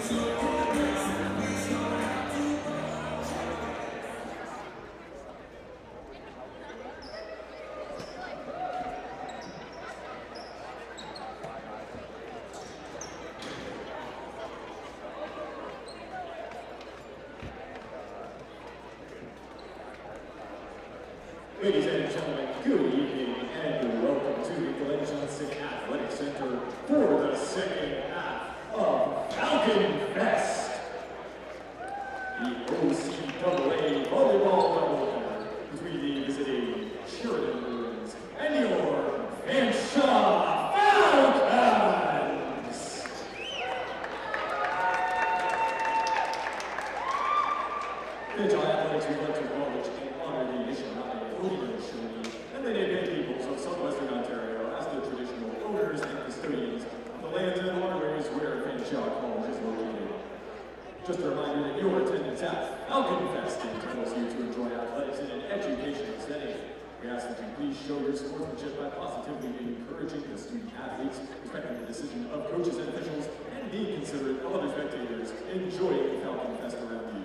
Ladies and gentlemen, good evening and welcome to the Glenn Johnson Athletic Center for the second half of Falcon Fest. The OCAA Volleyball doubleheader between the visiting Sheridan Bruins and your Fanshawe Falcons. Fanshawe Athletics would like to acknowledge and honor the Anishinaabe and the Native peoples of southwestern Ontario as the traditional owners and custodians of the lands and waterways where Fanshawe College is located. Just a reminder that your attendance at Falcon Fest entitles you to enjoy athletics in an educational setting. We ask that you please show your sportsmanship by positively encouraging the student athletes, respecting the decision of coaches and officials, and being considerate of other spectators enjoying Falcon Fest around you.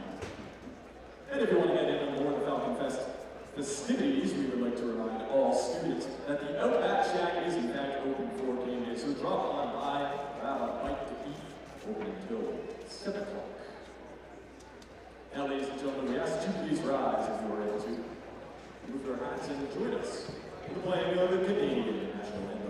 And if you want to get in on more of the Falcon Fest festivities, we would like to remind all students that the Outback Shack is in fact open for game day, so drop on by, grab a bite to eat, open until 7 o'clock. Now, ladies and gentlemen, we ask that you please rise if you are able to. Move your hats and join us in the playing of the Canadian national anthem.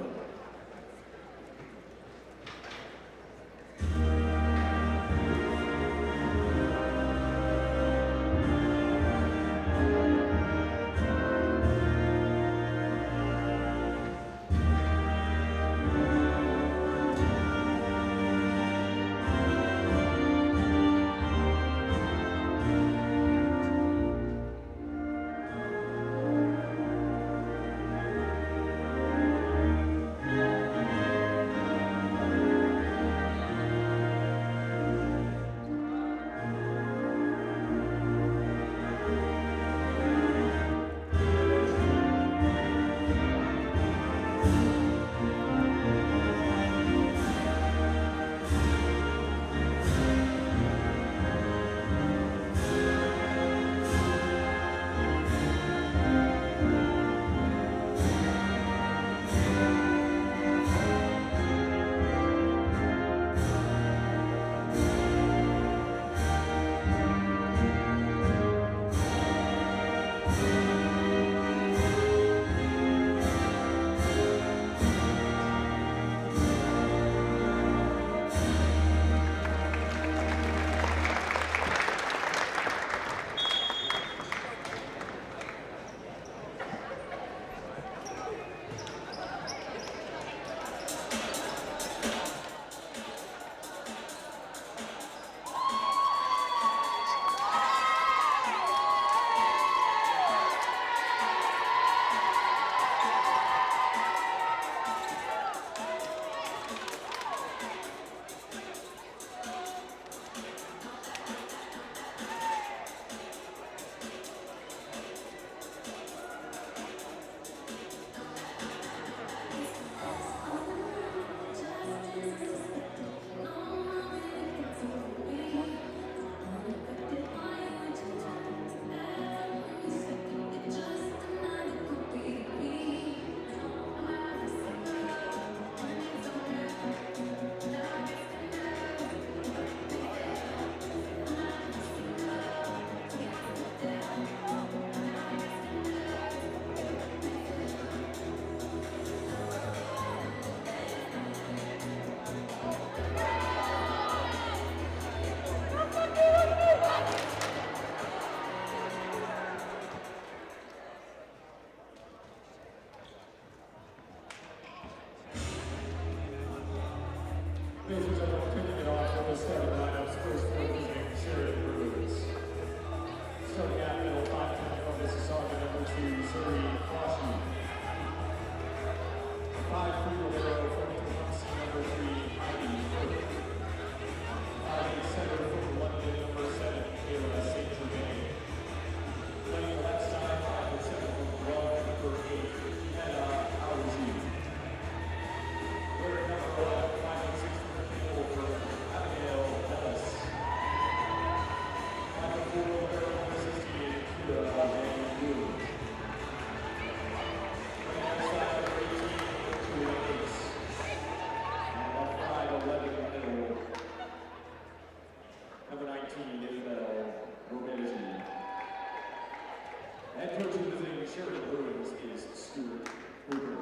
Head coach visiting Sheridan Bruins is Stuart Hooper.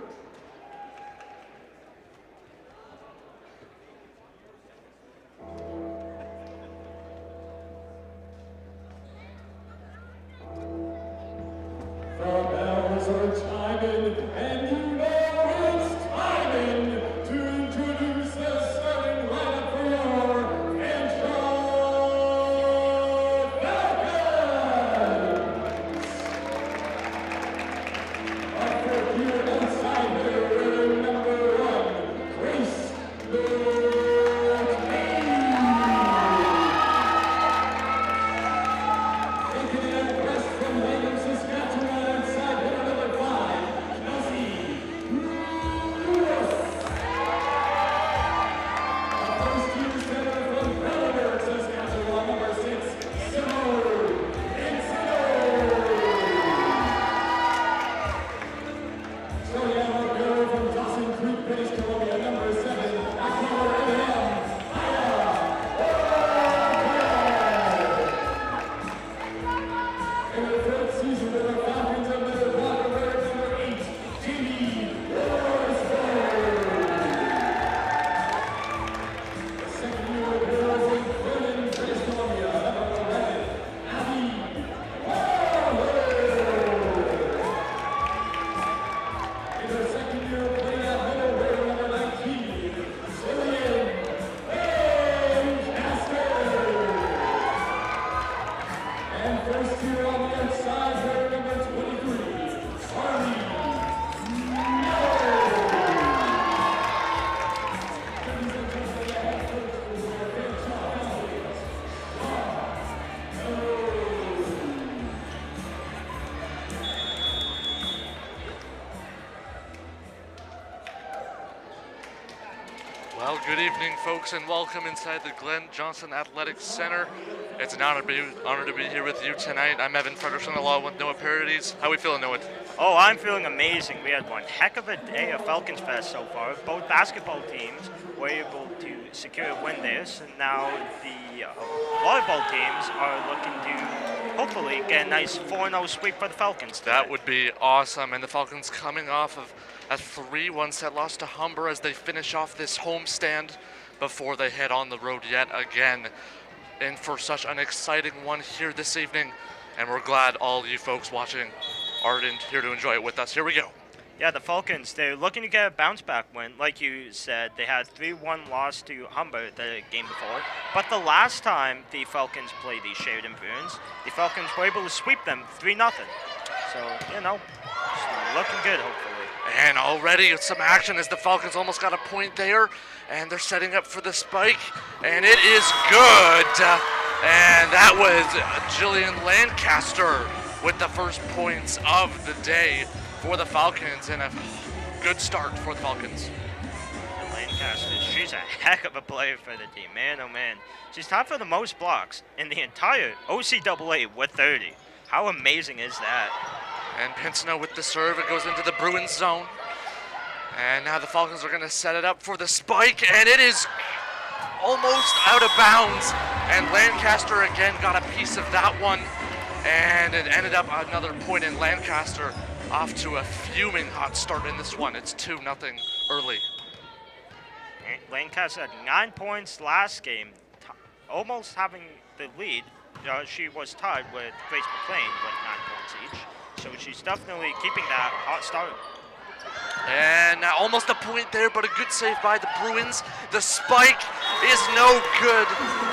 The bells are chiming, and you know it's timing to introduce the starting lineup for your Fanshawe Falcons. Our fourth-year outsider, wearing number 1, Grace taking it at rest from London, Saskatchewan, inside hitter number 5, Kelsey Lewis. A first-year center from Belleville, Saskatchewan, number 6, Simone Encino. Starting out our girl from Dawson Creek, British Columbia, number 7, Akira M. In the third season with the Falcons of the block of number 8, Jamie Worsford. The second year of girls in Vernon, British Columbia, number 11, Abby Waller. In her second year of playing at middle, wearing number 19, Sheridan Bruins. And first year on the outside, wearing number 23, Harley Miller. Ladies and gentlemen, the head coach for the Fanshawe College, Well, good evening, folks, and welcome inside the Glenn Johnson Athletics Center. It's an honor to be here with you tonight. I'm Evan Frederickson, along with Noah Parodies. How are we feeling, Noah? Oh, I'm feeling amazing. We had one heck of a day of Falcons Fest so far. Both basketball teams were able to secure a win there, so now the volleyball teams are looking to hopefully get a nice 4-0 sweep for the Falcons today. That would be awesome. And the Falcons coming off of a 3-1 set loss to Humber as they finish off this homestand before they head on the road yet again. And for such an exciting one here this evening. And we're glad all you folks watching are here to enjoy it with us. Here we go. Yeah, the Falcons, they're looking to get a bounce-back win. Like you said, they had 3-1 loss to Humber the game before. But the last time the Falcons played the Sheridan Bruins, the Falcons were able to sweep them 3-0. So, you know, it's looking good, hopefully. And already some action as the Falcons almost got a point there. And they're setting up for the spike. And it is good. And that was Jillian Lancaster with the first points of the day for the Falcons, and a good start for the Falcons. Lancaster, she's a heck of a player for the team, man, oh man. She's tied for the most blocks in the entire OCAA with 30. How amazing is that? And Pinsino with the serve, it goes into the Bruins zone. And now the Falcons are gonna set it up for the spike, and it is almost out of bounds. And Lancaster again got a piece of that one, and it ended up another point in Lancaster. Off to a fuming hot start in this one. It's 2-0 early. Lancaster had 9 points last game, almost having the lead. She was tied with Grace McLean with 9 points each. So she's definitely keeping that hot start. And almost a point there, but a good save by the Bruins. The spike is no good.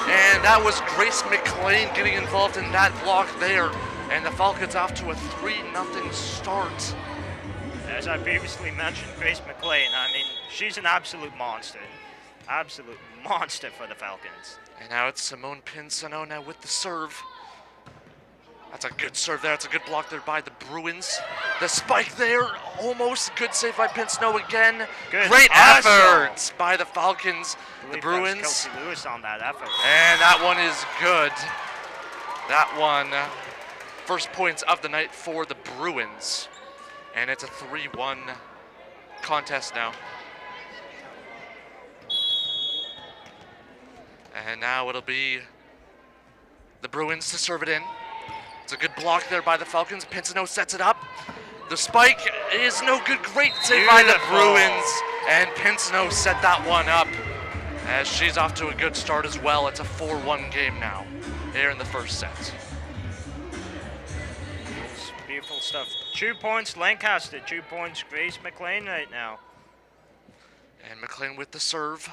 And that was Grace McLean getting involved in that block there. And the Falcons off to a 3-0 start. As I previously mentioned, Grace McLean, I mean, she's an absolute monster. Absolute monster for the Falcons. And now it's Simone Pinsino now with the serve. That's a good serve there. It's a good block there by the Bruins. The spike there, almost good save by Pinsino again. Good. Great Awesome. effort by the Falcons. The Bruins. Kelsey Lewis on that effort. And that one is good. That one first points of the night for the Bruins. And it's a 3-1 contest now. And now it'll be the Bruins to serve it in. It's a good block there by the Falcons. Pinsino sets it up. The spike is no good. Great save by the Bruins. And Pinsino set that one up as she's off to a good start as well. It's a 4-1 game now here in the first set. Beautiful stuff. 2 points, Lancaster. 2 points, Grace McLean right now. And McLean with the serve.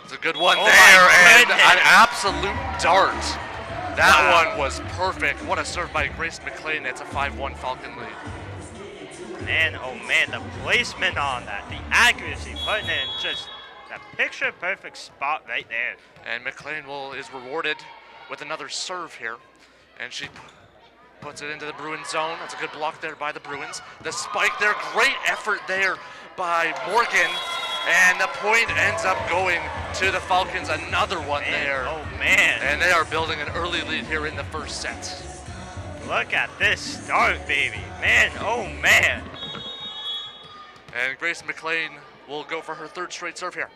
It's a good one Oh there, and goodness. an absolute dart. That one was perfect. What a serve by Grace McLean. It's a 5-1 Falcon lead. Man, oh man, the placement on that, the accuracy, putting it in just that picture-perfect spot right there. And McLean is rewarded with another serve here. And she puts it into the Bruins zone. That's a good block there by the Bruins. The spike there, great effort there by Morgan. And the point ends up going to the Falcons. Another one there. Oh man. And they are building an early lead here in the first set. Look at this start, baby. Man, oh man. And Grace McLean will go for her third straight serve here.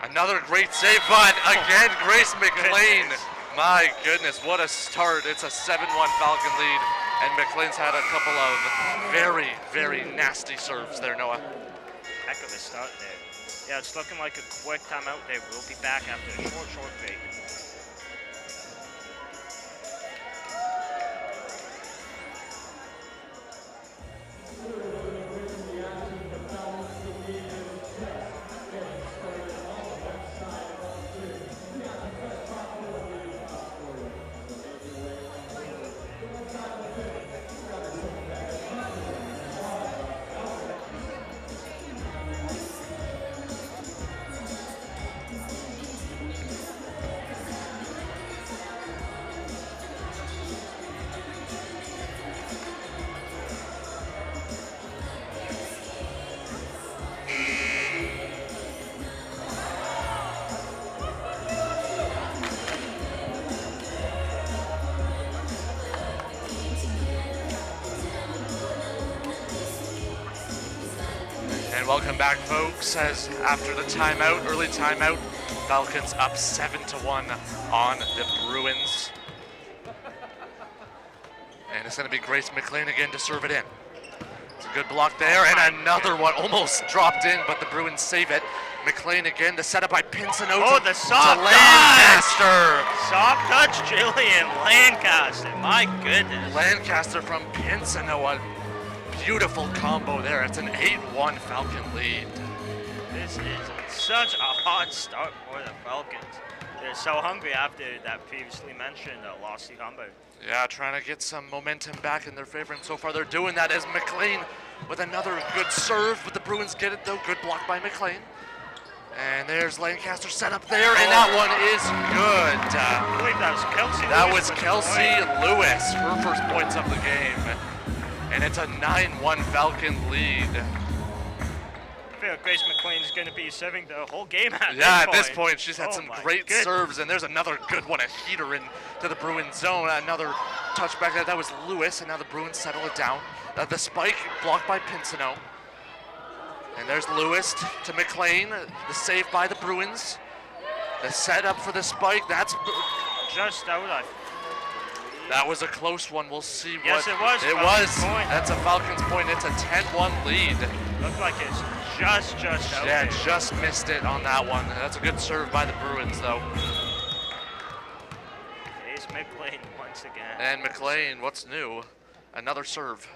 Another great save, but again, Grace McLean. Goodness. My goodness, what a start. It's a 7-1 Falcon lead. And McLean's had a couple of very, very nasty serves there, Noah. Heck of a start there. Yeah, it's looking like a quick timeout there. We'll be back after a short break. And welcome back, folks, as after the timeout, early timeout, Falcons up 7-1 on the Bruins. And it's going to be Grace McLean again to serve it in. It's a good block there, and another one almost dropped in, but the Bruins save it. McLean again, the setup by Pinsino Oh, the soft to Lancaster. Soft touch, Jillian Lancaster. My goodness. Lancaster from Pinsino, a beautiful combo there. It's an 8-1 Falcon lead. This is such a hot start for the Falcons. They're so hungry after that previously mentioned loss to Humber. Yeah, trying to get some momentum back in their favor, and so far they're doing that as McLean with another good serve, but the Bruins get it though. Good block by McLean. And there's Lancaster set up there, and that one is good. I believe that was Kelsey That Lewis was with the Kelsey point. Lewis, her first points of the game. And it's a 9-1 Falcon lead. I feel Grace McLean's going to be serving the whole game At this point, she's had Oh some my great goodness. serves, and there's another good one, a heater into the Bruins zone. Another touchback there, that was Lewis, and now the Bruins settle it down. The spike blocked by Pinsino. And there's Lewis to McLean, the save by the Bruins. The setup for the spike, that's Just out of. that was a close one. We'll see Yes, what it was. It Falcons was. point. That's a Falcons point. It's a 10-1 lead. Looked like it's just out Yeah, there. just missed it on that one. That's a good serve by the Bruins, though. Grace McLean once again. And McLean, what's new? Another serve.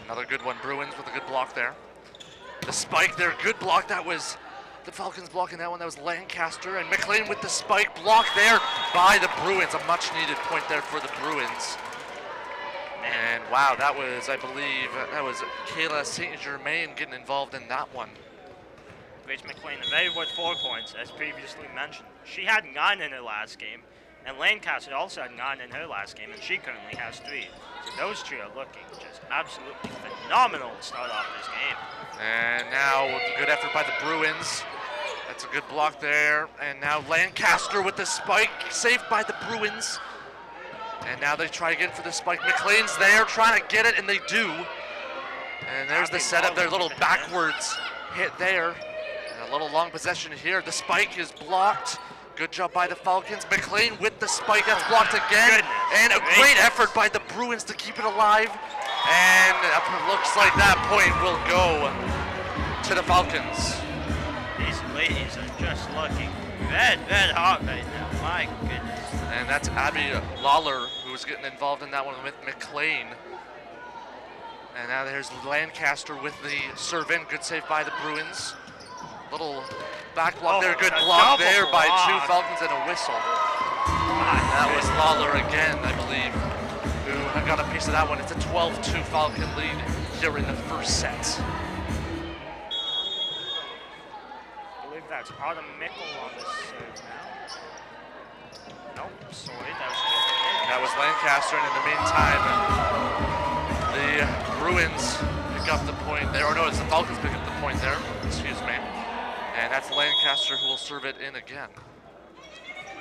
Another good one. Bruins with a good block there. The spike there, good block. That was the Falcons blocking that one. That was Lancaster, and McLean with the spike block there by the Bruins. A much needed point there for the Bruins. And wow, that was, I believe, that was Kayla St. Germain getting involved in that one. Grace McLean, very worth 4 points, as previously mentioned. She had 9 in her last game, and Lancaster also had 9 in her last game, and she currently has 3. So those two are looking just absolutely phenomenal to start off this game. And now, good effort by the Bruins. That's a good block there. And now Lancaster with the spike, saved by the Bruins. And now they try again for the spike. McLean's there trying to get it, and they do. And there's the setup, their little backwards hit there. And a little long possession here. The spike is blocked. Good job by the Falcons. McLean with the spike, that's blocked again. And a great effort by the Bruins to keep it alive. And it looks like that point will go to the Falcons. These ladies are just looking red hot right now. My goodness. And that's Abby Lawler who's getting involved in that one with McLean. And now there's Lancaster with the serve in. Good save by the Bruins. Little back block there. Good block there by two Falcons and a whistle. That was Lawler again, I believe, who got a piece of that one. It's a 12-2 Falcon lead here in the first set. I believe that's Autumn Mickle on the serve now. Nope, sorry, that was good. That was Lancaster, and in the meantime, the Bruins pick up the point there. Or no, it's the Falcons pick up the point there. Excuse me. And that's Lancaster who will serve it in again.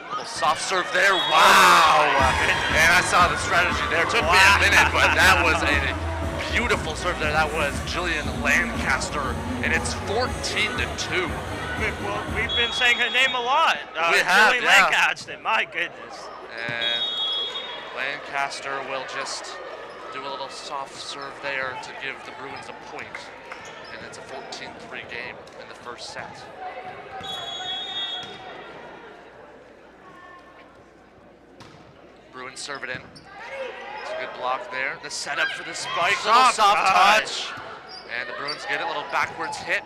Little soft serve there. Wow! And I saw the strategy there. It took me a minute, but that was a beautiful serve there. That was Jillian Lancaster, and it's 14-2. We've been saying her name a lot. We have, Jillian Lancaster, my goodness. And Lancaster will just do a little soft serve there to give the Bruins a point. And it's a 14-3 game in the first set. Bruins serve it in. It's a good block there. The setup for the spike, little soft touch. And the Bruins get it, little backwards hit.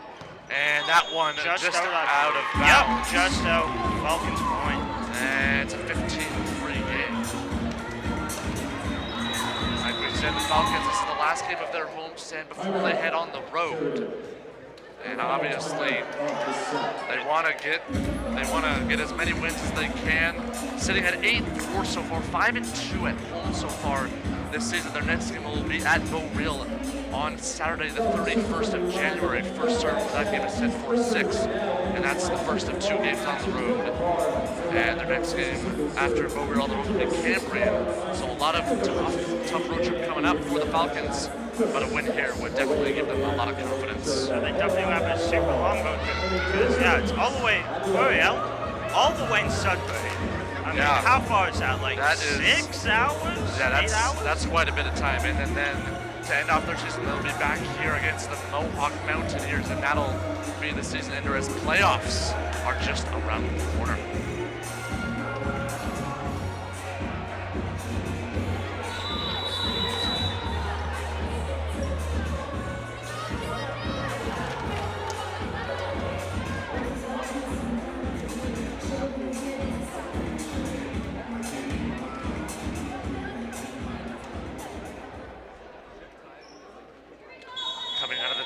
And that one just out of bounds. Yep, just out. Falcons point. And it's a 15-3 game. Like we said, the Falcons, this is the last game of their homestand before they head on the road. And obviously, they want to get as many wins as they can. Sitting at 8-4 so far, 5-2 at home so far this season. Their next game will be at Beaureal on Saturday, the 31st of January. First serve for that game is set for 6, and that's the first of 2 games on the road. And their next game after Beaureal, they're going to be Cambrian. So a lot of tough road trip coming up for the Falcons. But a win here would definitely give them a lot of confidence. So they definitely have a super long road trip because it's all the way Beaureal, all the way in Sudbury. I mean, how far is that? Like that 6 hours? Yeah, 8 hours? That's quite a bit of time. And then to end off their season, they'll be back here against the Mohawk Mountaineers, and that'll be the season ender as playoffs are just around the corner.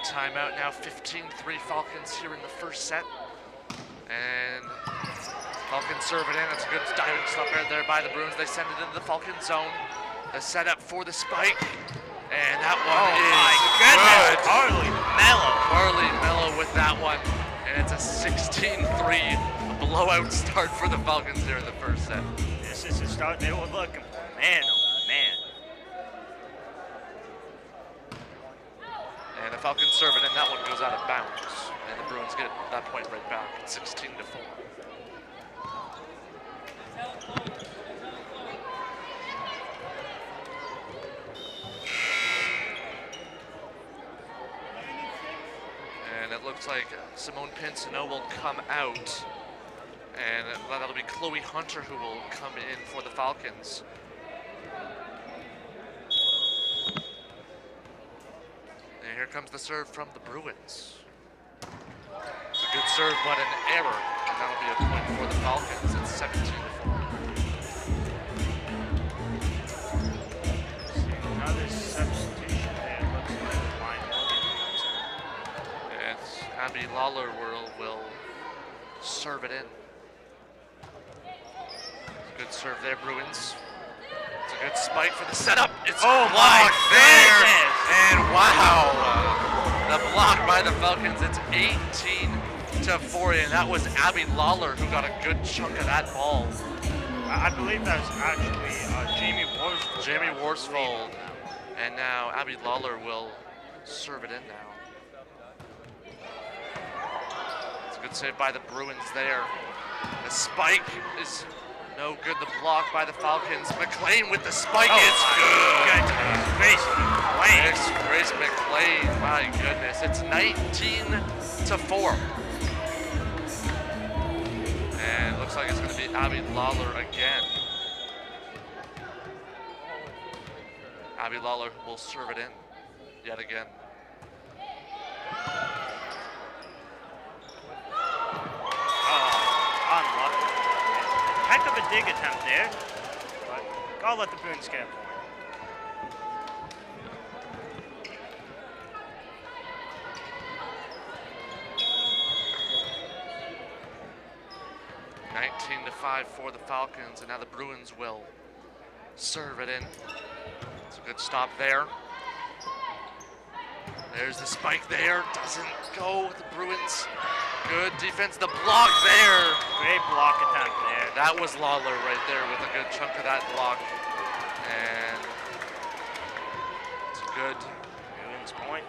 Timeout now, 15-3 Falcons here in the first set. And Falcons serve it in. It's a good diving stop right there by the Bruins. They send it into the Falcon zone. The setup for the spike. And that one is good. Carly Mello with that one. And it's a 16-3 blowout start for the Falcons here in the first set. This is the start they were looking for. Man, oh man. And the Falcons serve it, and that one goes out of bounds. And the Bruins get that point right back, 16-4. And it looks like Simone Pinsonneau will come out. And that'll be Chloe Hunter who will come in for the Falcons. And here comes the serve from the Bruins. It's a good serve, but an error. And that'll be a point for the Falcons. It's 17-4. Another substitution there. Looks like Ryan Morgan. And Abby Lawler will serve it in. Good serve there, Bruins. It's a good spike for the setup. It's blocked there. And wow, the block by the Falcons. It's 18-4, and that was Abby Lawler who got a good chunk of that ball. I believe that was actually Jamie Worsfold. Jamie Worsfold. And now Abby Lawler will serve it in now. It's a good save by the Bruins there. The spike is no good. The block by the Falcons. McLean with the spike. It's good. Grace McLean. It's Grace McLean. My goodness. It's 19-4. And it looks like it's going to be Abby Lawler again. Abby Lawler will serve it in yet again. Unlucky. Heck of a dig attempt there, but gotta let the Bruins get a point. 19-5 for the Falcons, and now the Bruins will serve it in. It's a good stop there. There's the spike there, doesn't go. The Bruins, good defense. The block there. Great block attempt there. That was Lawler right there with a good chunk of that block. And it's a good Bruins point.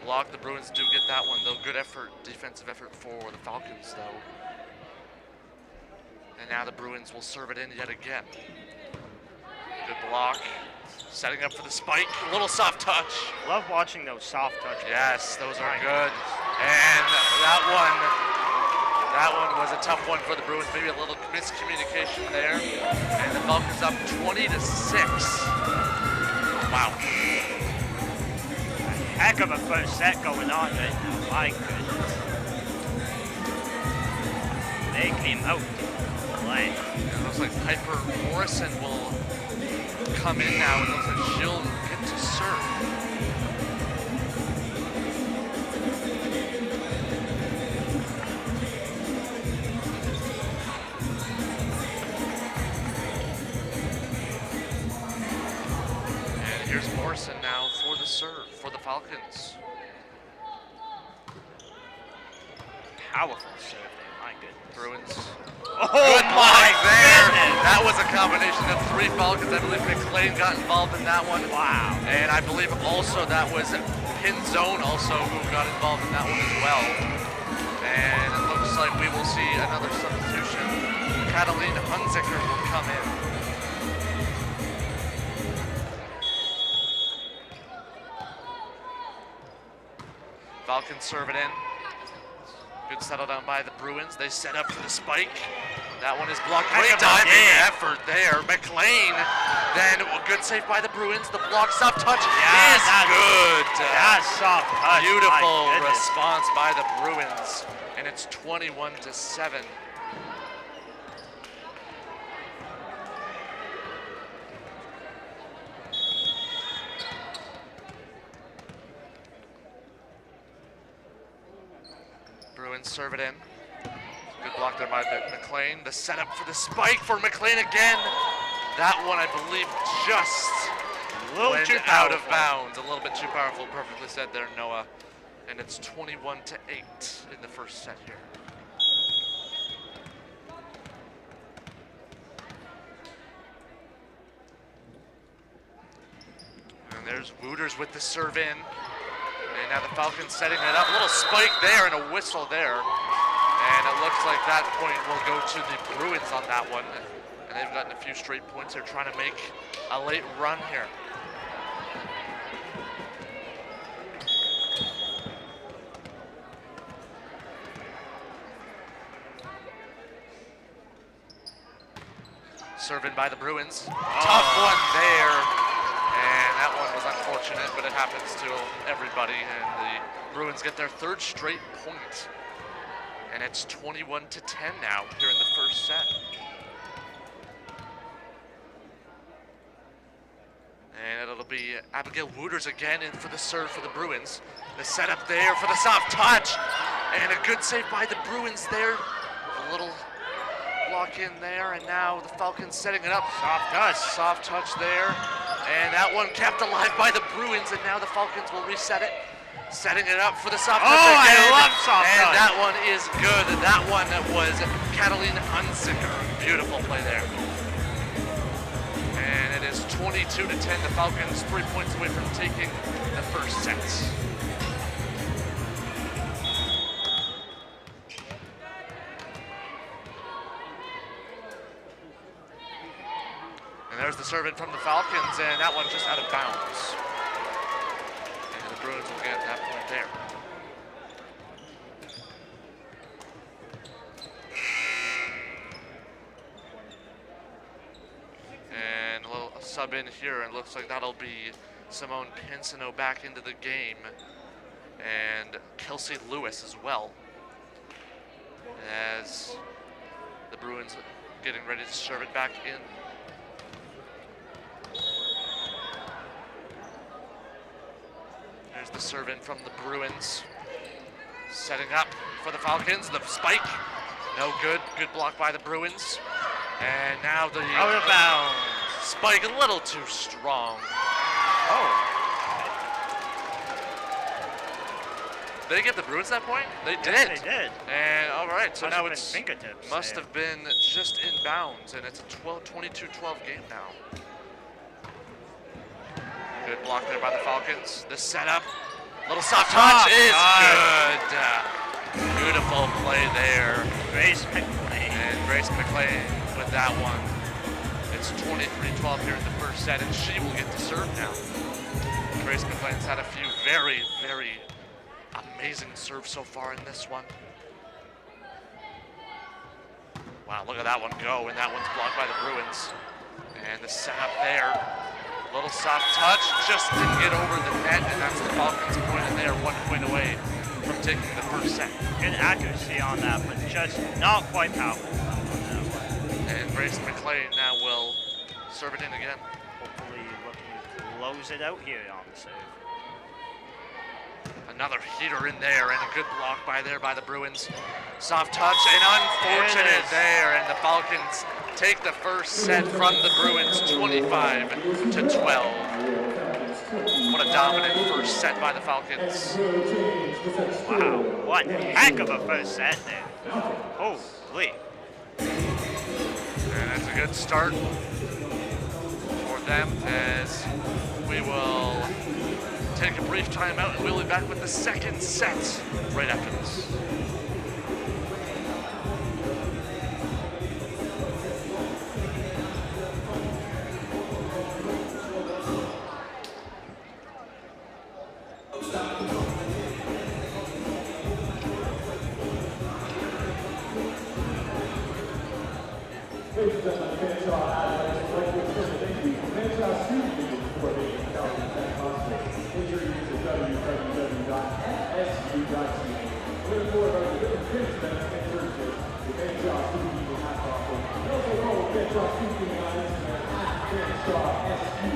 block. The Bruins do get that one, though. Good effort, defensive effort for the Falcons, though. And now the Bruins will serve it in yet again. Good block. Setting up for the spike. A little soft touch. Love watching those soft touches. Yes, those are good. And that one was a tough one for the Bruins. Maybe a little miscommunication there. And the Falcons up 20-6. Wow. Heck of a first set going on right now. My goodness. They came out to play. It looks like Piper Morrison will come in now. It looks like she'll get to serve. And here's Morrison now for the serve for the Falcons. Powerful serve there, my goodness. Bruins. Oh, Good block there. goodness. That was a combination of three Falcons. I believe McLean got involved in that one. Wow. And I believe also that was Pin Zone also who got involved in that one as well. And it looks like we will see another substitution. Catalina Hunziker will come in. Falcons serve it in. Good settle down by the Bruins. They set up for the spike. That one is blocked. Great diving effort there. McLean. Then a good save by the Bruins. The block soft touch is good. That's soft touch. Beautiful response by the Bruins. And it's 21-7. Bruins serve it in. Good block there by McLean. The setup for the spike for McLean again. That one, I believe, just went out of bounds. A little bit too powerful. Perfectly said there, Noah. And it's 21-8 in the first set here. And there's Wooters with the serve in. And now the Falcons setting it up. A little spike there and a whistle there. And it looks like that point will go to the Bruins on that one. And they've gotten a few straight points. They're trying to make a late run here. Serving by the Bruins. Tough one there. And that one was unfortunate, but it happens to everybody. And the Bruins get their third straight point. And it's 21-10 now here in the first set. And it'll be Abigail Wooters again in for the serve for the Bruins. The setup there for the soft touch. And a good save by the Bruins there. A little block in there, and now the Falcons setting it up. Soft touch. Soft touch there. And that one kept alive by the Bruins, and now the Falcons will reset it. Setting it up for the soft touch again. I love soft touch. And that one is good. That one was Catalina Unzicker. Beautiful play there. And it is 22-10. The Falcons 3 points away from taking the first set. And there's the serve in from the Falcons, and that one just out of bounds. And the Bruins will get that point there. And a little sub in here, and looks like that'll be Simone Pinsino back into the game. And Kelsey Lewis as well. As the Bruins getting ready to serve it back in. There's the serve in from the Bruins. Setting up for the Falcons. The spike, no good. Good block by the Bruins. And now the out of bounds. Spike a little too strong. Oh. Did they give the Bruins that point? They did. Yes, they did. And all right, so now it's fingertips. Must have been just in bounds, and it's a 22-12 game now. Good block there by the Falcons. The setup, little soft touch is good. Beautiful play there. Grace McLean. And Grace McLean with that one. It's 23-12 here in the first set, and she will get to serve now. Grace McLean's had a few very, very amazing serves so far in this one. Wow, look at that one go, and that one's blocked by the Bruins. And the setup there. A little soft touch, just didn't get over the net, and that's the Falcons point, and they are 1 point away from taking the first set. Good accuracy on that, but just not quite powerful on that one. And Grace McLean now will serve it in again. Hopefully looking to close it out here on the serve. Another heater in there, and a good block by the Bruins. Soft touch, and unfortunate there, and the Falcons take the first set from the Bruins, 25-12. What a dominant first set by the Falcons. Wow, what a heck of a first set there. Holy. And that's a good start for them, as we will take a brief timeout, and we'll be back with the second set right after this. Ladies and gentlemen, Fanshawe College would like to extend a thank you to Fanshawe student union for being in Falcons Hospital. Injury to www.fsu.ca. We look forward to the different events and churches with Fanshawe Student Union Hospital. And also follow Fanshawe Student Union on Instagram @Fanshawe SU.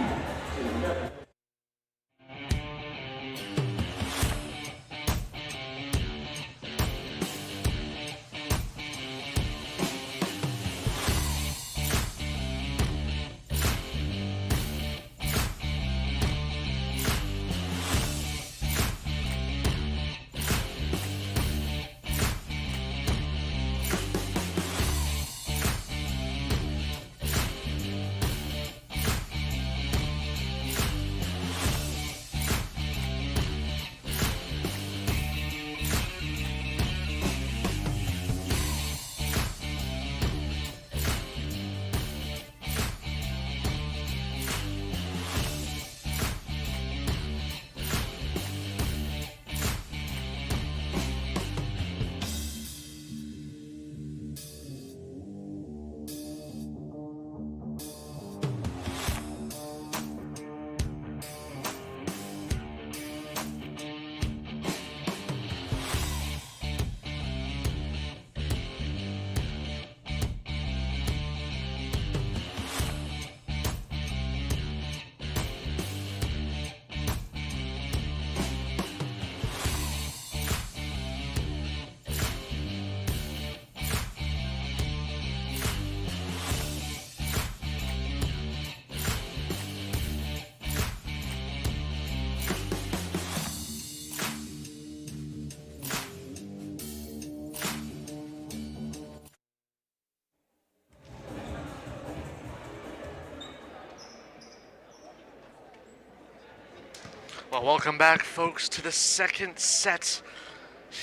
Well, welcome back, folks, to the second set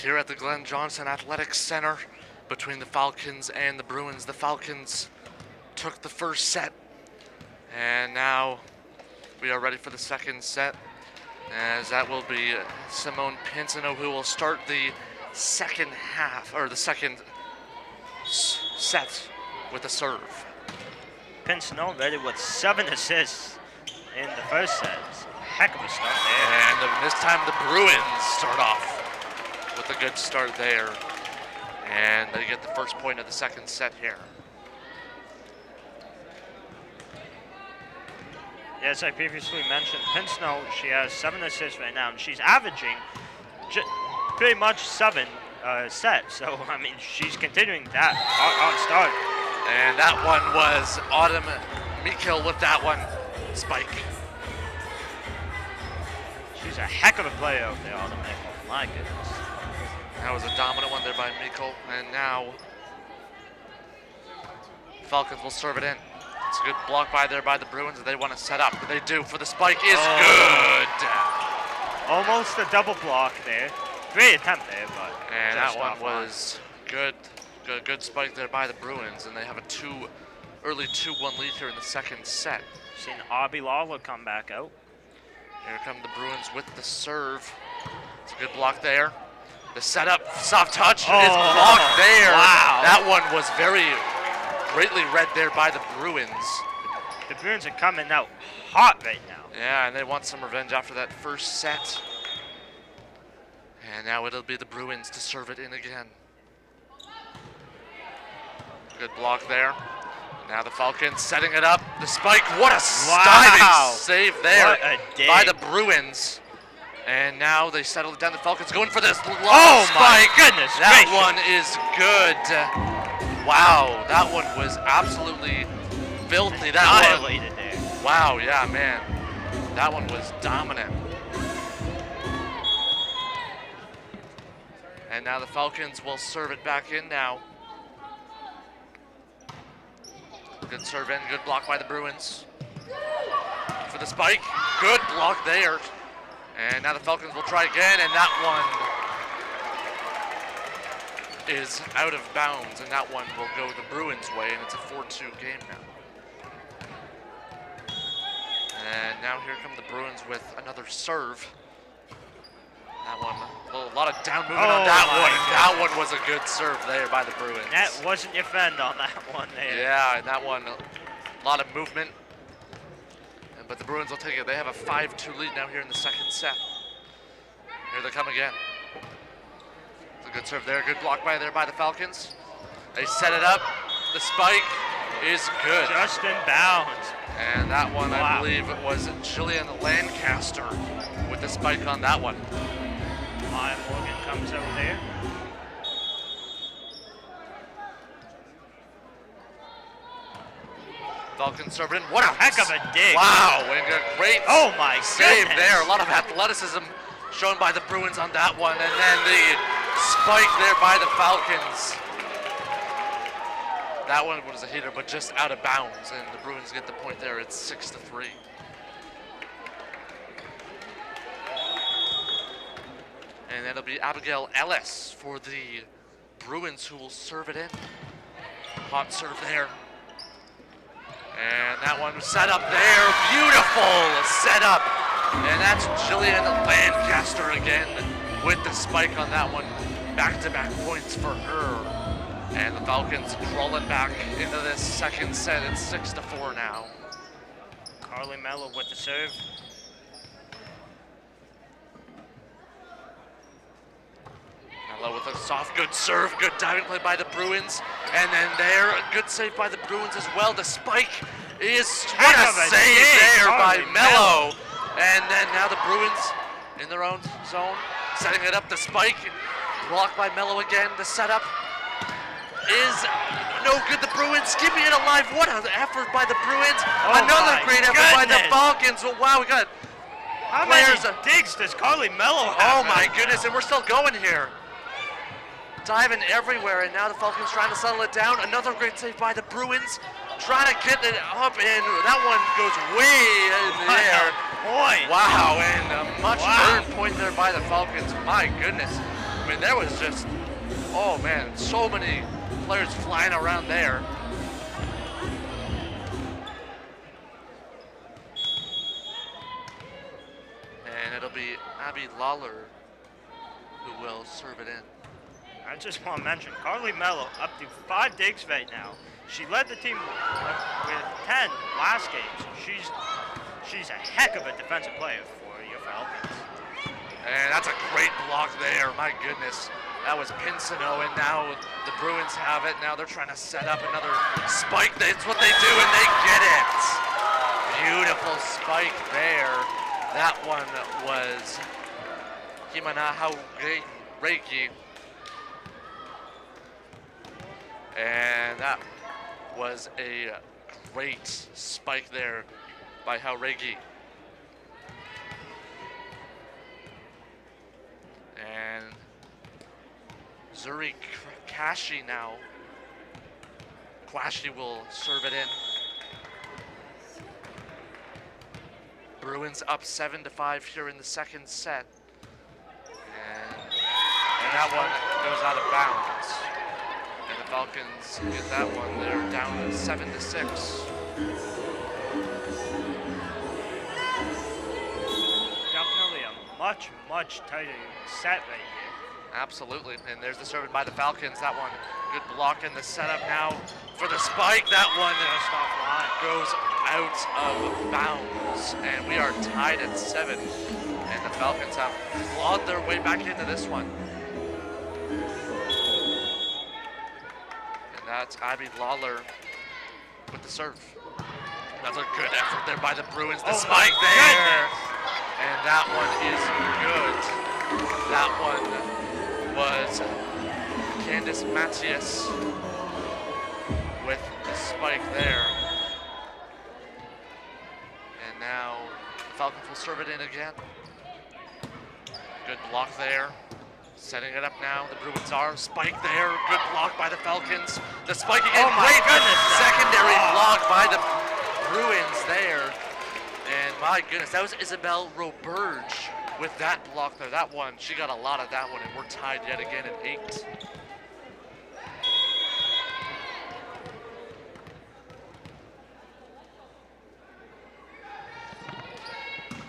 here at the Glenn Johnson Athletic Center between the Falcons and the Bruins. The Falcons took the first set, and now we are ready for the second set, as that will be Simone Pinsino who will start the second half, or the second set with a serve. Pinsino ready with 7 assists in the first set. Heck of a start there. And this time the Bruins start off with a good start there. And they get the first point of the second set here. As I previously mentioned, Pinsino, she has 7 assists right now, and she's averaging pretty much 7 sets. So, I mean, she's continuing that hot start. And that one was Autumn Mikkel with that one. Spike. She's a heck of a player out there, Autumn Mikkel. My goodness. That was a dominant one there by Mikkel. And now Falcons will serve it in. It's a good block by there by the Bruins, and they want to set up. They do, for the spike is good. Almost a double block there. Great attempt there, but and that one was good. Good spike there by the Bruins, and they have a early 2-1 lead here in the second set. Seen Aubrey Lawler come back out. Here come the Bruins with the serve. It's a good block there. The setup, soft touch is blocked there. Wow. That one was very greatly read there by the Bruins. The Bruins are coming out hot right now. Yeah, and they want some revenge after that first set. And now it'll be the Bruins to serve it in again. Good block there. Now the Falcons setting it up. The spike, what a diving save there by the Bruins. And now they settle it down. The Falcons going for this long spike. My goodness That gracious. one is good. Wow, that one was absolutely filthy. That Annihilated there. Wow, yeah, man. That one was dominant. And now the Falcons will serve it back in now. Good serve in, good block by the Bruins. For the spike, good block there. And now the Falcons will try again, and that one is out of bounds, and that one will go the Bruins' way, and it's a 4-2 game now. And now here come the Bruins with another serve. That one, a lot of down movement on that one. That one was a good serve there by the Bruins. That wasn't your friend on that one there. Yeah, and that one, a lot of movement. But the Bruins will take it. They have a 5-2 lead now here in the second set. Here they come again. It's a good serve there. Good block by there by the Falcons. They set it up. The spike is good. Just in bounds. And that one, I believe it was Jillian Lancaster with the spike on that one. Maya Morgan comes out there. Falcons serve it in. What a heck of a dig. Wow, and a great save goodness. there. A lot of athleticism shown by the Bruins on that one. And then the spike there by the Falcons. That one was a hitter, but just out of bounds. And the Bruins get the point there. It's 6-3. And it'll be Abigail Ellis for the Bruins who will serve it in. Hot serve there. And that one was set up there. Beautiful set up. And that's Jillian Lancaster again with the spike on that one. Back-to-back points for her. And the Falcons crawling back into this second set. It's 6-4 now. Carly Mello with the serve. Mello with a soft, good serve, good diving play by the Bruins. And then there, a good save by the Bruins as well. The spike is, what a save there by Mello. And then now the Bruins in their own zone, setting it up. The spike, blocked by Mello again. The setup is no good. The Bruins keeping it alive. What an effort by the Bruins. Another great effort by the Falcons. Oh, wow, we got How players. many digs does Carly Mello have? Oh my goodness, and we're still going here. diving everywhere, and now the Falcons trying to settle it down. Another great save by the Bruins, trying to get it up, and that one goes way in the air. Wow, and a much earned point there by the Falcons. My goodness. I mean, there was just, oh man, so many players flying around there. And it'll be Abby Lawler who will serve it in. I just want to mention, Carly Mello up to 5 digs right now. She led the team with 10 last game, so she's a heck of a defensive player for your Falcons. And that's a great block there, my goodness. That was Pinsino, and now the Bruins have it. Now they're trying to set up another spike. That's what they do, and they get it. Beautiful spike there. That one was Himanaha Reiki. And that was a great spike there by Hauregi. And Zuri Kashi now. Kwashi will serve it in. Bruins up 7-5 here in the second set. And that one goes out of bounds. And the Falcons get that one. They're down 7-6. Definitely a much tighter set right here. Absolutely, and there's the serve by the Falcons. That one, good block in the setup now for the spike. That one goes out of bounds, and we are tied at 7. And the Falcons have clawed their way back into this one. And that's Abby Lawler with the serve. That's a good effort there by the Bruins. The spike there, and that one is good. That one was Candice Matthias with the spike there. And now the Falcons will serve it in again. Good block there. Setting it up now. The Bruins are spike there. Good block by the Falcons. The spike again. Great secondary block by the Bruins there. And my goodness, that was Isabel Roberge with that block there. That one, she got a lot of that one, and we're tied yet again at 8.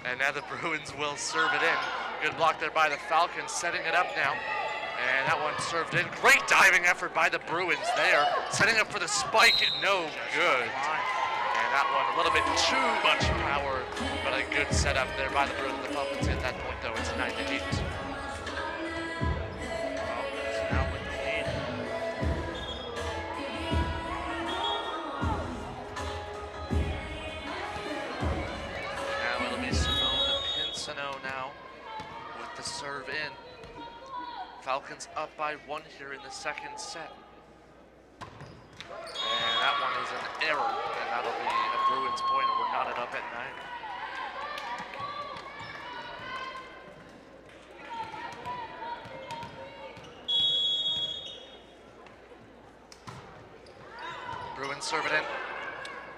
And now the Bruins will serve it in. Good block there by the Falcons, setting it up now. And that one served in. Great diving effort by the Bruins there. Setting up for the spike, no good. And that one, a little bit too much power, but a good setup there by the Bruins. The Falcons at that point, though, it's 9-8. Falcons now with the lead. Now it'll be Simone Pinsino now with the serve in. Falcons up by 1 here in the second set. And that one is an error, and that'll be a Bruins point, and we're knotted up at 9. Bruins serve it in.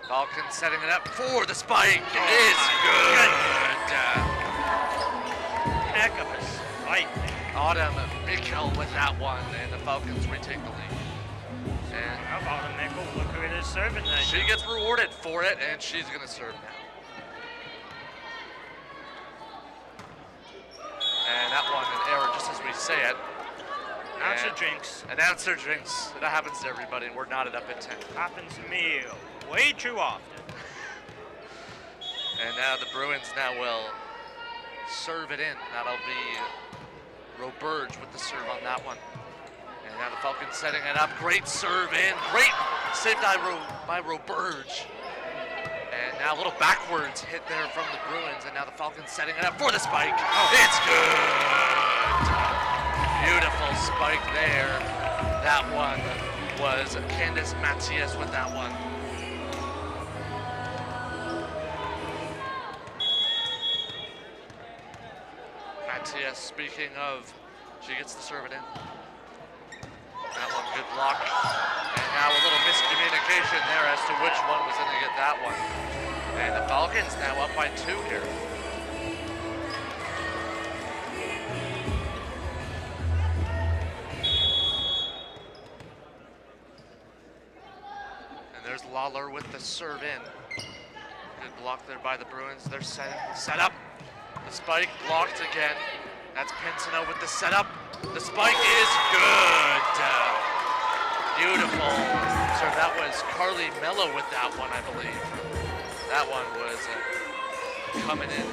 Falcons setting it up for the spike. It is good. Heck of a spike. Autumn Mikkel with that one, and the Falcons retake the lead. And how about a Mikkel? Look who it is serving that. She gets rewarded for it, and she's going to serve now. And that one, an error, just as we say it. Announcer drinks. Announcer drinks. That happens to everybody, and we're knotted up at 10. Happens to me way too often. And now the Bruins now will serve it in. That'll be Roberge with the serve on that one. And now the Falcons setting it up. Great serve in. Great save by Roberge. And now a little backwards hit there from the Bruins. And now the Falcons setting it up for the spike. It's good. Beautiful spike there. That one was Candice Matthias with that one. Matthias, speaking of, she gets to serve it in. Good block. And now a little miscommunication there as to which one was going to get that one. And the Falcons now up by 2 here. And there's Lawler with the serve in. Good block there by the Bruins. They're set up. The spike blocked again. That's Pinsino with the setup. The spike is good. Beautiful. So that was Carly Mello with that one, I believe. That one was coming in.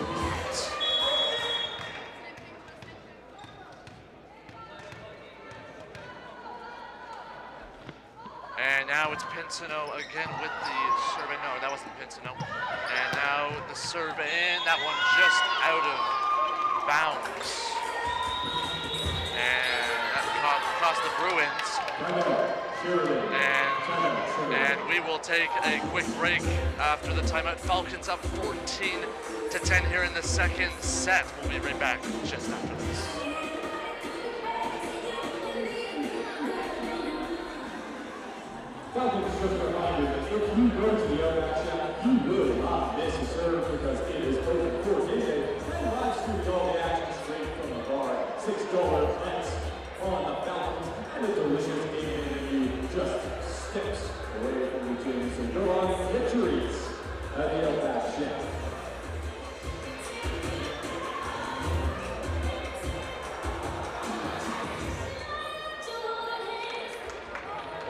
And now it's Pinsino again with the serve in. No, that wasn't Pinsino. And now the serve in. That one just out of bounds. And that cost the Bruins. And we will take a quick break after the timeout. Falcons up 14-10 here in the second set. We'll be right back just after this. Falcons just a reminder that if you go to the other shot, you will not miss a serve because it is open court day. And live stream all the action straight from the bar. $6 bets on the Falcons and a delicious game menu just steps away from the gym. So go on and get your eats at the Outback Chef.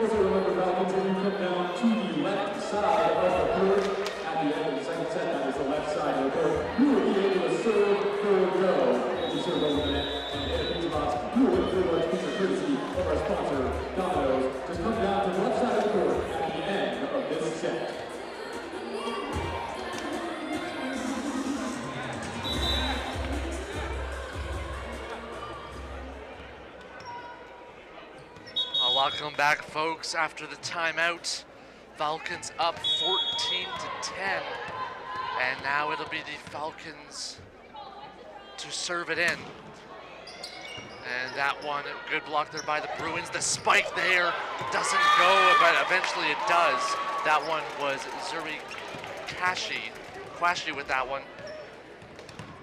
Also remember, Falcons, when you come down to the left side of the court, at the end of the second set, that is the left side of the court, you will be able to serve or go. If you serve over the net and hit a pizza box, you will win free lunch pizza courtesy of our sponsor, Domino's. Just come down to the left side of the court at the end of this set. Welcome back, folks, after the timeout. Falcons up 14-10. And now it'll be the Falcons to serve it in. And that one, good block there by the Bruins. The spike there doesn't go, but eventually it does. That one was Zuri Kwashi with that one.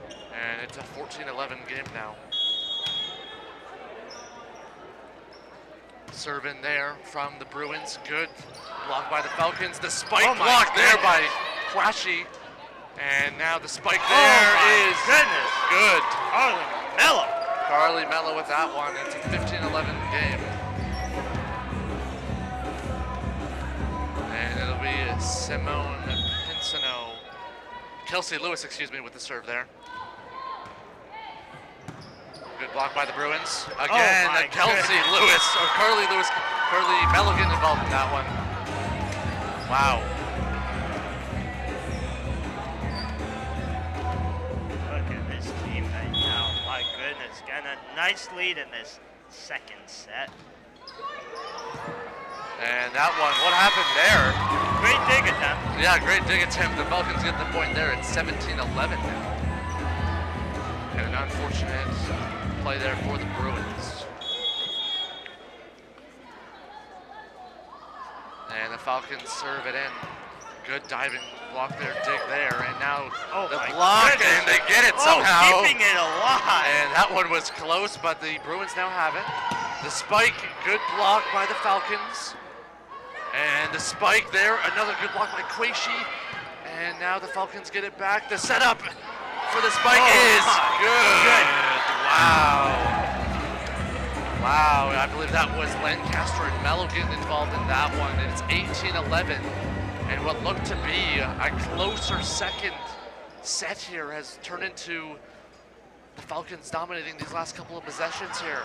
And it's a 14-11 game now. Serve in there from the Bruins. Good block by the Falcons. The spike block there by Kwashi. And now the spike there is good. Carly Mello. Carly Mello with that one. It's a 15-11 game. And it'll be Simone Pinsino. Kelsey Lewis, excuse me, with the serve there. Good block by the Bruins. Again, Kelsey Lewis, or Carly Lewis, Carly Mello getting involved in that one. Wow. Look at this team right now. My goodness, getting a nice lead in this second set. And that one, what happened there? Great dig attempt. Yeah, great dig attempt. The Falcons get the point there. It's 17-11 now. And an unfortunate play there for the Bruins. And the Falcons serve it in. Good diving block there, dig there, and now the block, and they get it somehow. Keeping it alive. And that one was close, but the Bruins now have it. The spike, good block by the Falcons. And the spike there, another good block by Kwashi. And now the Falcons get it back. The setup for the spike is good. Wow. Wow, I believe that was Lancaster and Mello getting involved in that one. And it's 18-11. And what looked to be a closer second set here has turned into the Falcons dominating these last couple of possessions here.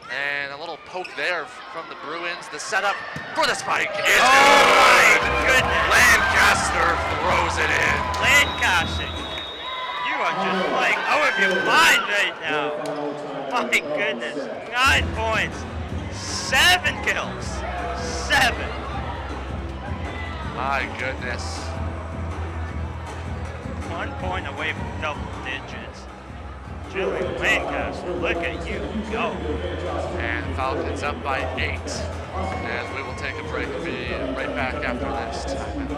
And a little poke there from the Bruins. The setup for the spike is good. My goodness. Lancaster throws it in. Lancaster, you are just playing out of your mind right now. My goodness, 9 points, 7 kills, 7. My goodness. 1 point away from double digits. Joey Lancaster, look at you go. And Falcons up by 8. And we will take a break and be right back after this timeout.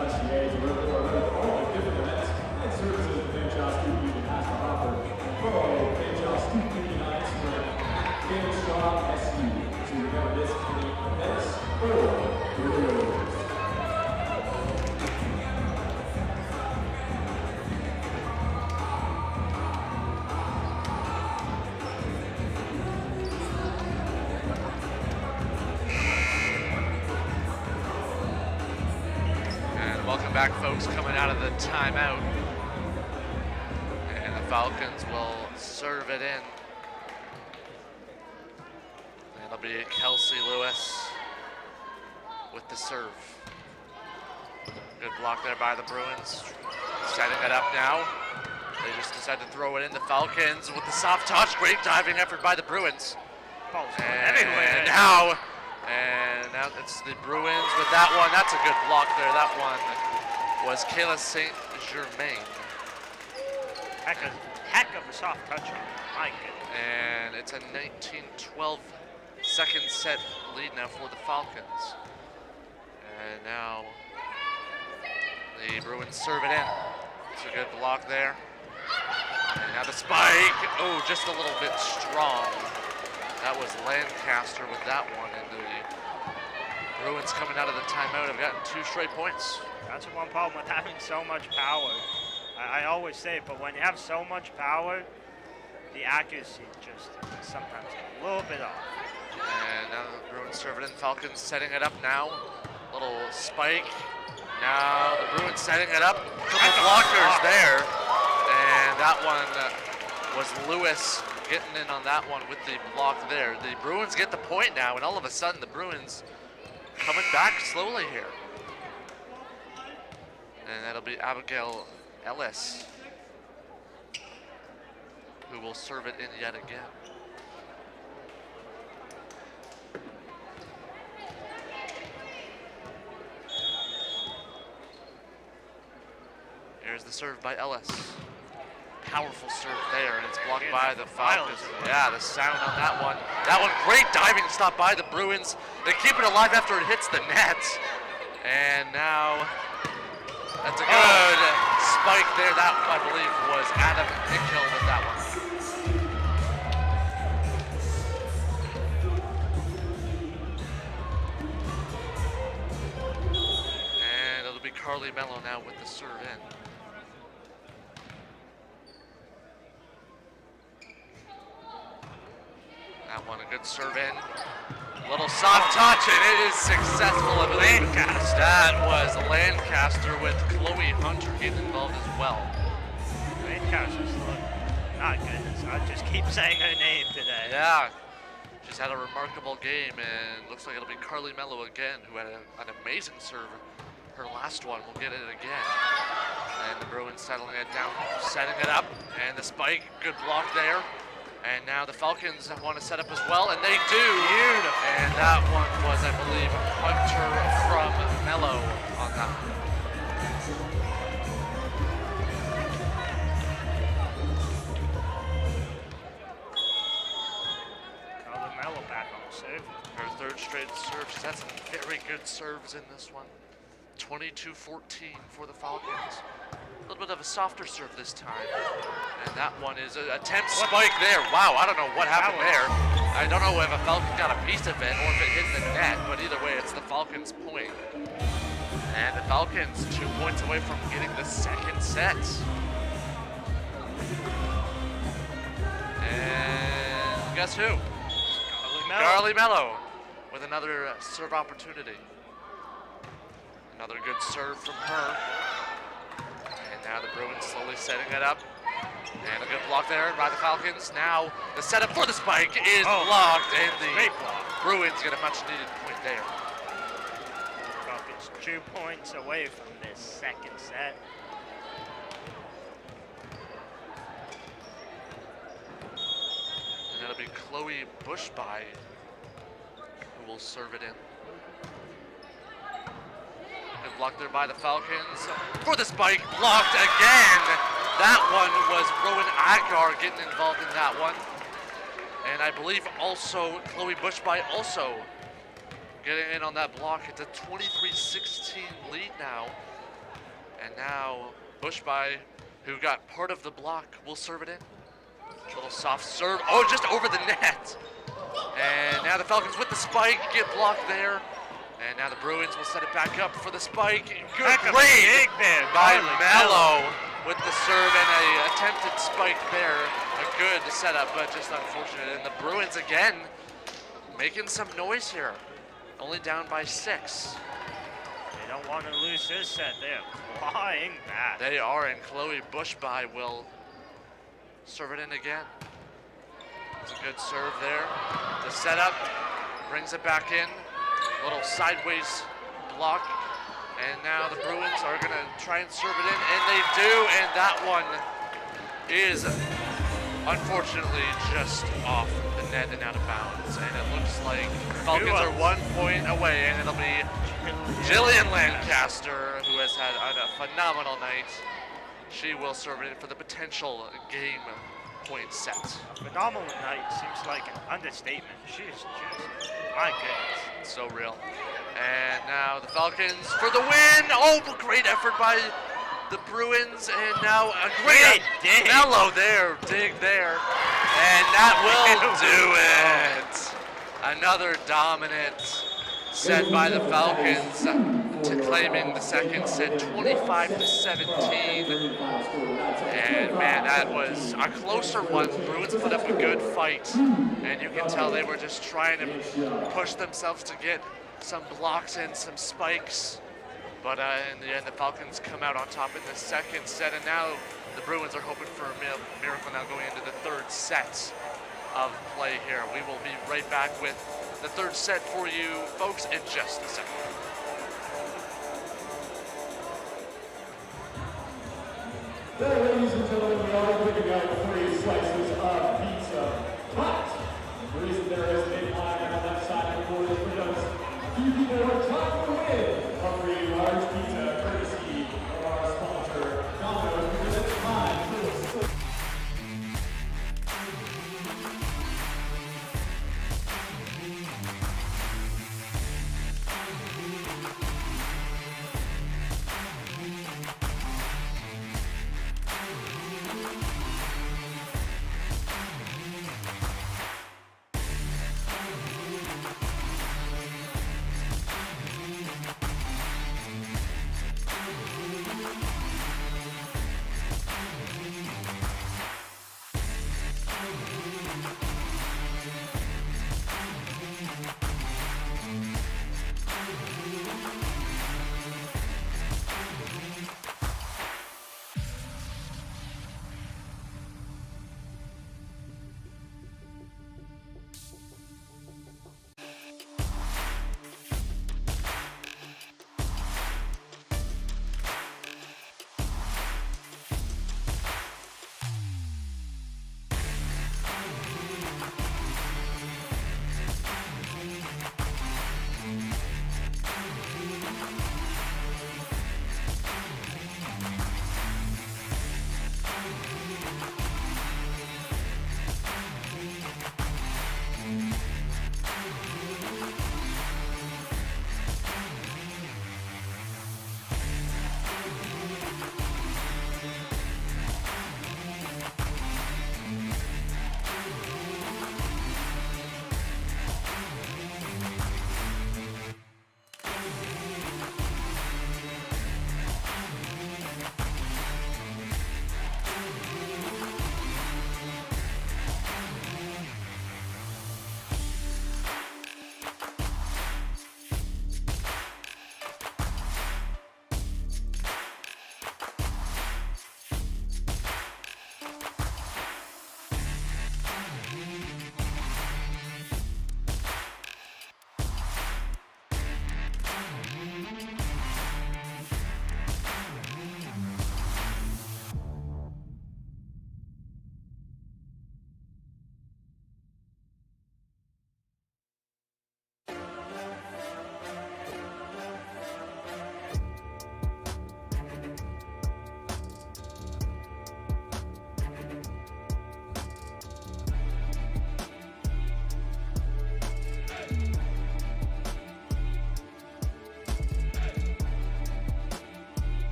Welcome back, folks, coming out of the timeout. And the Falcons will serve it in. And it'll be Kelsey Lewis with the serve. Good block there by the Bruins. Setting it up now. They just decide to throw it in. The Falcons with the soft touch. Great diving effort by the Bruins. And now it's the Bruins with that one. That's a good block there. That one was Kayla St. Germain. Heck of a soft touch. My goodness. And it's a 19-12 second set lead now for the Falcons. And now the Bruins serve it in. It's a good block there. And now the spike. Oh, just a little bit strong. That was Lancaster with that one. And the Bruins coming out of the timeout have gotten 2 straight points. That's one problem with having so much power. I always say it, but when you have so much power, the accuracy just sometimes a little bit off. And now the Bruins serve it in. Falcons setting it up now. Little spike. Now the Bruins setting it up. Couple blockers there. And that one was Lewis getting in on that one with the block there. The Bruins get the point now, and all of a sudden the Bruins coming back slowly here. And that'll be Abigail Ellis who will serve it in yet again. Here's the serve by Ellis. Powerful serve there, and it's blocked by the Falcons. Yeah, the sound on that one. That one, great diving stop by the Bruins. They keep it alive after it hits the net. And now, that's a good spike there. That, I believe, was Adam Nichol with that one. And it'll be Carly Mello now with the serve in. That one, a good serve in. Little soft touch, and it is successful, I believe. Lancaster. That was Lancaster with Chloe Hunter getting involved as well. Lancaster's not good. I just keep saying her name today. Yeah, she's had a remarkable game, and looks like it'll be Carly Mello again, who had an amazing serve. Her last one, we'll get it again. And the Bruins settling it down, setting it up, and the spike, good block there. And now the Falcons want to set up as well, and they do. Beautiful. And that one was, I believe, Hunter from Mello on that one. Carly Mello back on the serve. Her 3rd straight serve. She's had some very good serves in this one. 22-14 for the Falcons. A little bit of a softer serve this time. And that one is a attempt spike there. Wow, I don't know what happened there. I don't know if a Falcon got a piece of it or if it hit the net, but either way, it's the Falcons' point. And the Falcons 2 points away from getting the 2nd set. And guess who? Carly Mello with another serve opportunity. Another good serve from her. And now the Bruins slowly setting it up. And a good block there by the Falcons. Now the setup for the spike is blocked, and the Bruins get a much needed point there. Falcons 2 points away from this 2nd set. And that'll be Chloe Bushby who will serve it in. Good block there by the Falcons. For the spike, blocked again That one was Rowan Agar getting involved in that one. And I believe also Chloe Bushby also getting in on that block. It's a 23-16 lead now. And now Bushby, who got part of the block, will serve it in. A little soft serve. Oh, just over the net. And now the Falcons with the spike, get blocked there. And now the Bruins will set it back up for the spike. Good read by Mello with the serve and a attempted spike there. A good setup, but just unfortunate. And the Bruins again making some noise here. Only down by 6. They don't want to lose this set. They're flying back. They are, and Chloe Bushby will serve it in again. It's a good serve there. The setup brings it back in. Little sideways block. And now the Bruins are going to try and serve it in, and they do. And that one is unfortunately just off the net and out of bounds. And it looks like the Falcons are 1 point away, and it'll be Jillian Lancaster, who has had a phenomenal night. She will serve it in for the potential game point set. A phenomenal night seems like an understatement. She is just, my goodness. So real. And now the Falcons for the win. Oh, great effort by the Bruins. And now a great dig. Mello there, dig there. And that will do it. Another dominant set by the Falcons, to claiming the second set 25-17. And man, that was a closer one. The Bruins put up a good fight, and you can tell they were just trying to push themselves to get some blocks and some spikes. But in the end, the Falcons come out on top in the second set, and now the Bruins are hoping for a miracle now going into the third set of play here. We will be right back with the third set for you folks in just a second. Ladies and gentlemen, we are picking out 3 slices of pizza. But the reason there is a line on the left side of the board is because few people are trying to win a free large pizza courtesy of our sponsor, Domino's, because it's time for the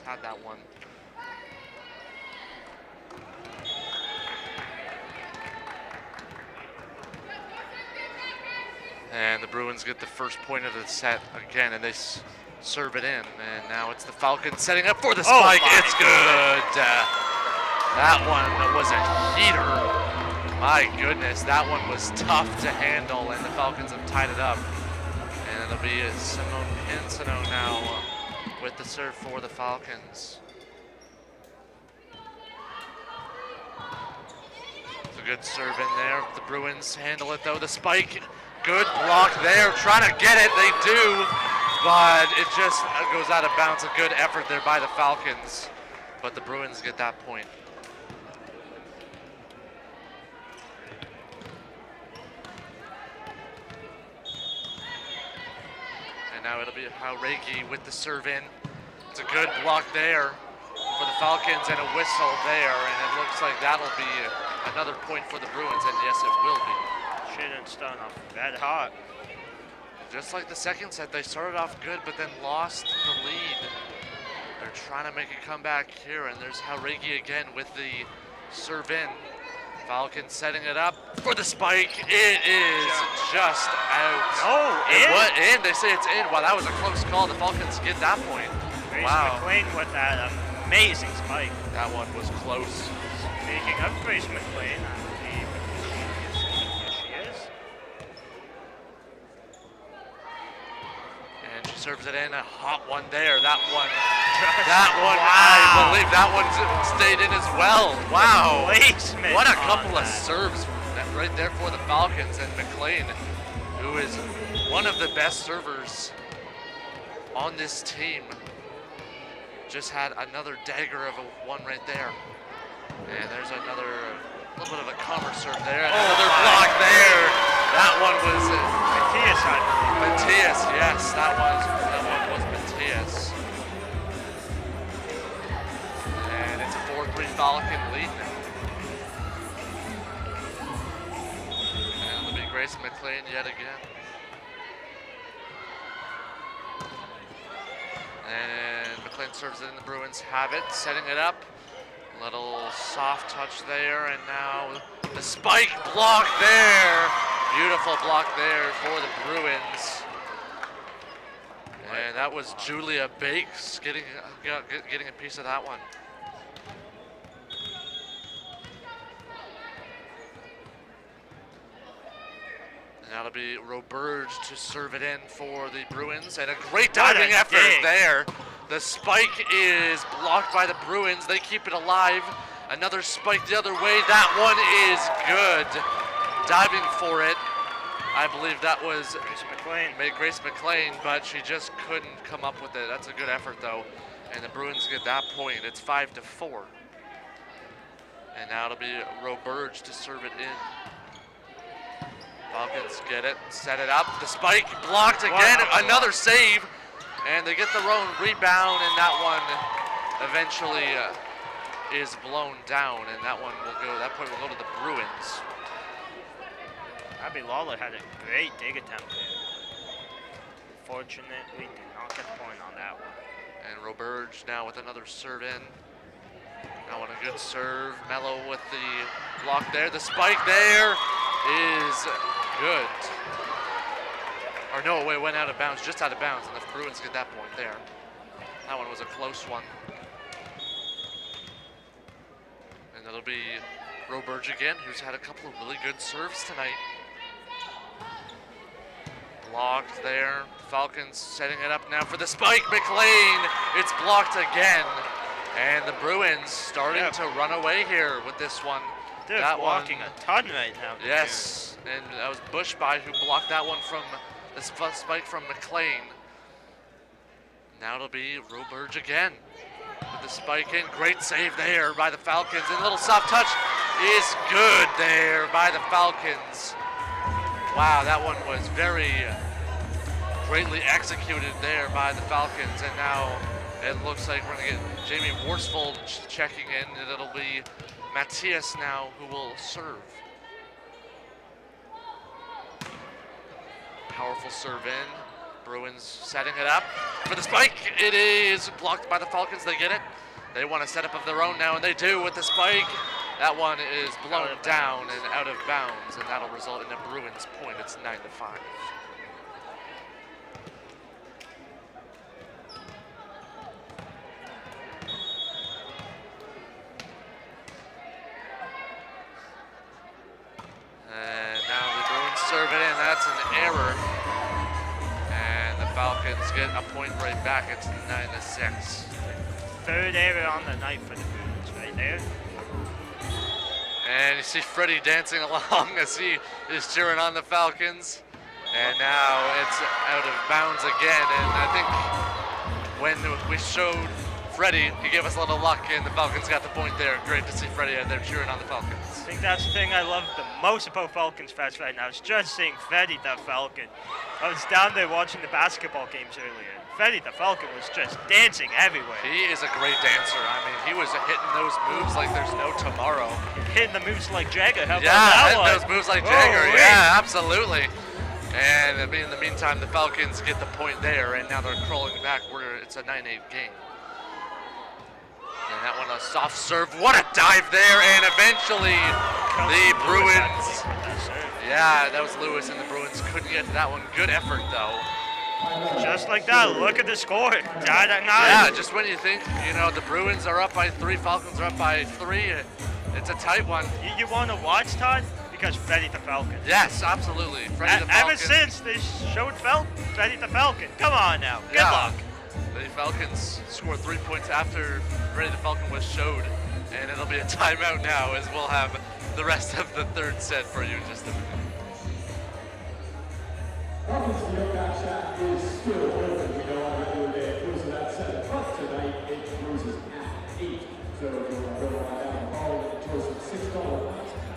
Falcons had that one. And the Bruins get the first point of the set again, and they serve it in. And now it's the Falcons setting up for the spike. It's good. That one was a heater. My goodness, that one was tough to handle, and the Falcons have tied it up. And it'll be Simone Pinsino now with the serve for the Falcons. It's a good serve in there. The Bruins handle it though. The spike, good block there. Trying to get it, they do, but it just goes out of bounds. A good effort there by the Falcons, but the Bruins get that point. And now it'll be Hauregi with the serve in. It's a good block there for the Falcons and a whistle there, and it looks like that'll be another point for the Bruins, and yes, it will be. Sheridan starting off red hot. Just like the second set, they started off good, but then lost the lead. They're trying to make a comeback here, and there's Hauregi again with the serve in. Falcons setting it up for the spike. It is just out. No, in? They say it's in. Wow, that was a close call. The Falcons get that point. Grace Wow. McLean with that amazing spike. That one was close. Speaking of Grace McLean, here she is. And she serves it in, a hot one there. That one, Wow. I believe that one stayed in as well. Wow. Placement What a on couple of that. serves right there for the Falcons, and McLean, who is one of the best servers on this team, just had another dagger of a one right there. And there's another little bit of a counter serve there. Another block there. That one was Matthias, I believe. Matthias, yes, that one was Matthias. And it's a 4-3 Falcon lead now. And it'll be Grace McLean yet again. And McLean serves it in, the Bruins have it, setting it up. Little soft touch there, and now the spike block there. Beautiful block there for the Bruins. And that was Julia Bakes getting a piece of that one. And that'll be Roberge to serve it in for the Bruins, and a great diving effort there. The spike is blocked by the Bruins. They keep it alive. Another spike the other way. That one is good. Diving for it. I believe that was Grace McLean, but she just couldn't come up with it. That's a good effort though. And the Bruins get that point. It's 5-4. And now it'll be Roberge to serve it in. Falcons get it, set it up. The spike blocked again. Another save. And they get their own rebound, and that one eventually is blown down, and that point will go to the Bruins. Abby Lawler had a great dig attempt there. Unfortunately, did not get the point on that one. And Roberge now with another serve in. Now on a good serve. Mello with the block there. The spike there is good. Or no, it went out of bounds, just out of bounds, and the Bruins get that point there. That one was a close one. And it'll be Roberge again, who's had a couple of really good serves tonight. Blocked there. Falcons setting it up now for the spike. McLean, it's blocked again. And the Bruins starting to run away here with this one. They're blocking a ton right now. Yes, and that was Bushby who blocked that one from the spike from McLean. Now it'll be Roberge again with the spike in. Great save there by the Falcons, and a little soft touch is good there by the Falcons. Wow, that one was very greatly executed there by the Falcons, and now it looks like we're gonna get Jamie Worsfold checking in, and it'll be Matthias now who will serve. Powerful serve in. Bruins setting it up for the spike. It is blocked by the Falcons. They get it. They want a setup of their own now, and they do with the spike. That one is blown down and out of bounds, and that'll result in a Bruins point. It's 9-5. And now the Bruins serve it in. That's an error. And the Falcons get a point right back. It's 9-6. Third error on the night for the Bruins right there. And you see Freddie dancing along as he is cheering on the Falcons. And now it's out of bounds again. And I think when we showed Freddie, he gave us a little luck, and the Falcons got the point there. Great to see Freddie out there cheering on the Falcons. I think that's the thing I love the most about Falcons Fest right now. Is just seeing Freddie the Falcon. I was down there watching the basketball games earlier. Freddie the Falcon was just dancing everywhere. He is a great dancer. I mean, he was hitting those moves like there's no tomorrow. Hitting the moves like Jagger. How about yeah, that one? Those moves like Jagger. Oh, yeah, absolutely. And in the meantime, the Falcons get the point there, and now they're crawling back where it's a 9-8 game. And that one, a soft serve. What a dive there, and eventually the Bruins. Yeah, that was Lewis, and the Bruins couldn't get to that one. Good effort, though. Just like that, look at the score. Tied at 9. Yeah, just when you think, the Bruins are up by 3, Falcons are up by 3, it's a tight one. You want to watch, Todd? Because Freddie the Falcon. Yes, absolutely. Freddie the Falcon. Ever since they showed Freddie the Falcon. Come on now. Good luck. The Falcons scored 3 points after Freddie the Falcon was showed, and it'll be a timeout now as we'll have the rest of the third set for you in just a minute. Falcons field back shot is still open. We go on regular day. It closes at 7, but tonight it closes at 8. So if you want to go on down the hall and toast with $6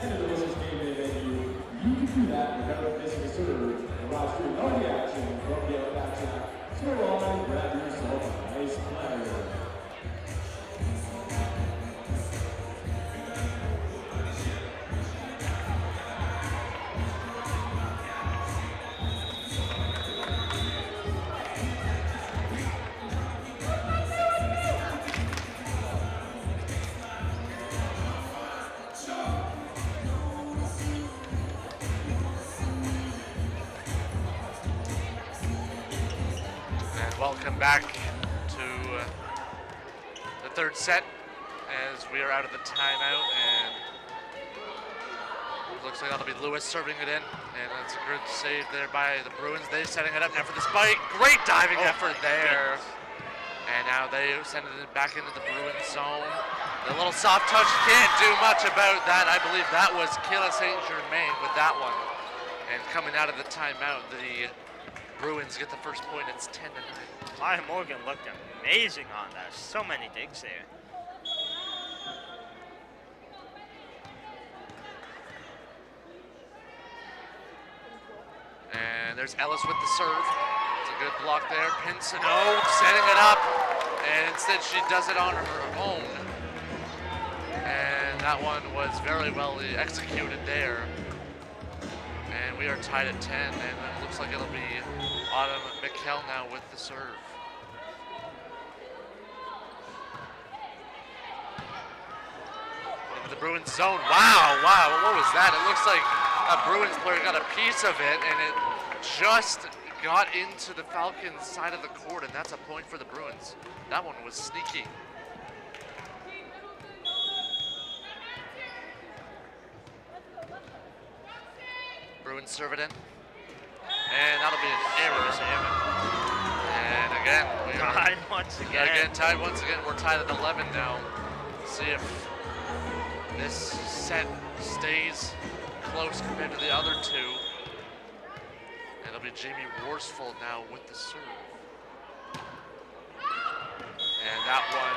and a delicious game day menu, you can do that without missing a serve. And live stream all the action from the back shot. Scroll on and grab yourself a nice platter. Welcome back to the third set as we are out of the timeout, and it looks like that'll be Lewis serving it in, and that's a good save there by the Bruins. They're setting it up now for the spike. Great diving effort there. And now they send it back into the Bruins zone. The little soft touch, can't do much about that. I believe that was Kayla St. Germain with that one. And coming out of the timeout, the Bruins get the first point. It's 10-9. Maya Morgan looked amazing on that. So many digs there. And there's Ellis with the serve. It's a good block there. Pinsino setting it up. And instead she does it on her own. And that one was very well executed there. And we are tied at 10, and it looks like it'll be Autumn Mikkel now with the serve. Into the Bruins zone. Wow, what was that? It looks like a Bruins player got a piece of it, and it just got into the Falcons side of the court, and that's a point for the Bruins. That one was sneaky. Bruins serve it in. And that'll be an error. And again, we are tied once again. Tied once again. We're tied at 11 now. See if this set stays close compared to the other two. And it'll be Jamie Worsfold now with the serve. And that one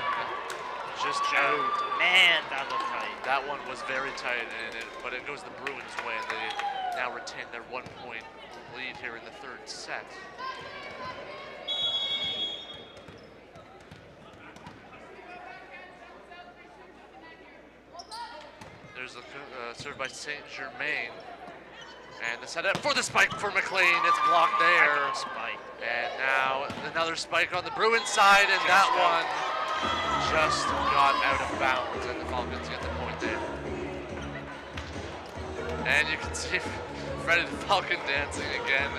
just out. Man, that looked tight. That one was very tight, but it goes the Bruins' way, and they now retain their 1-point lead here in the third set. There's a serve by St. Germain. And the setup for the spike for McLean. It's blocked there. Spike. And another spike on the Bruins side, and that one just got out of bounds, and the Falcons get the point there. And you can see Freddie the Falcon dancing again,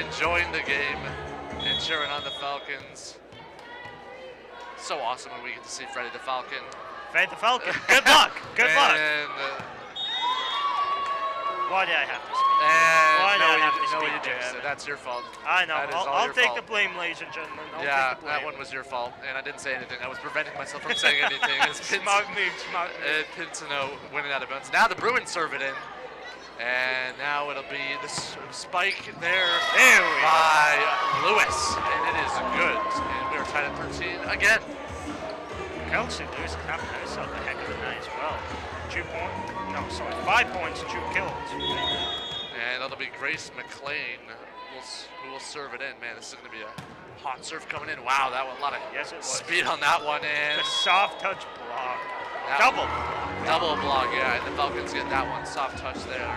enjoying the game, and cheering on the Falcons. So awesome when we get to see Freddie the Falcon. Freddie the Falcon, good luck, good luck. And, why did I have to speak? and Why did I have to no, speak you to jinxed him? it. That's your fault. I know. That is all I'll your take fault. the blame, ladies and gentlemen. I'll Yeah, take the blame. that one was your fault, and I didn't say anything. I was preventing myself from saying anything. Smart move, smart move. Pinto winning out of bounds. Now the Bruins serve it in, and now it'll be the spike there by Lewis, and it is good. And we are tied at 13 again. Kelsey Lewis is having herself a heck of a night as well. 2 points. No, sorry, 5 points, 2 kills. And it'll be Grace McLean who will serve it in. Man, this is going to be a hot serve coming in. Wow, that one, a lot of speed on that one. And the soft touch block. Double block, yeah. And the Falcons get that one. Soft touch there.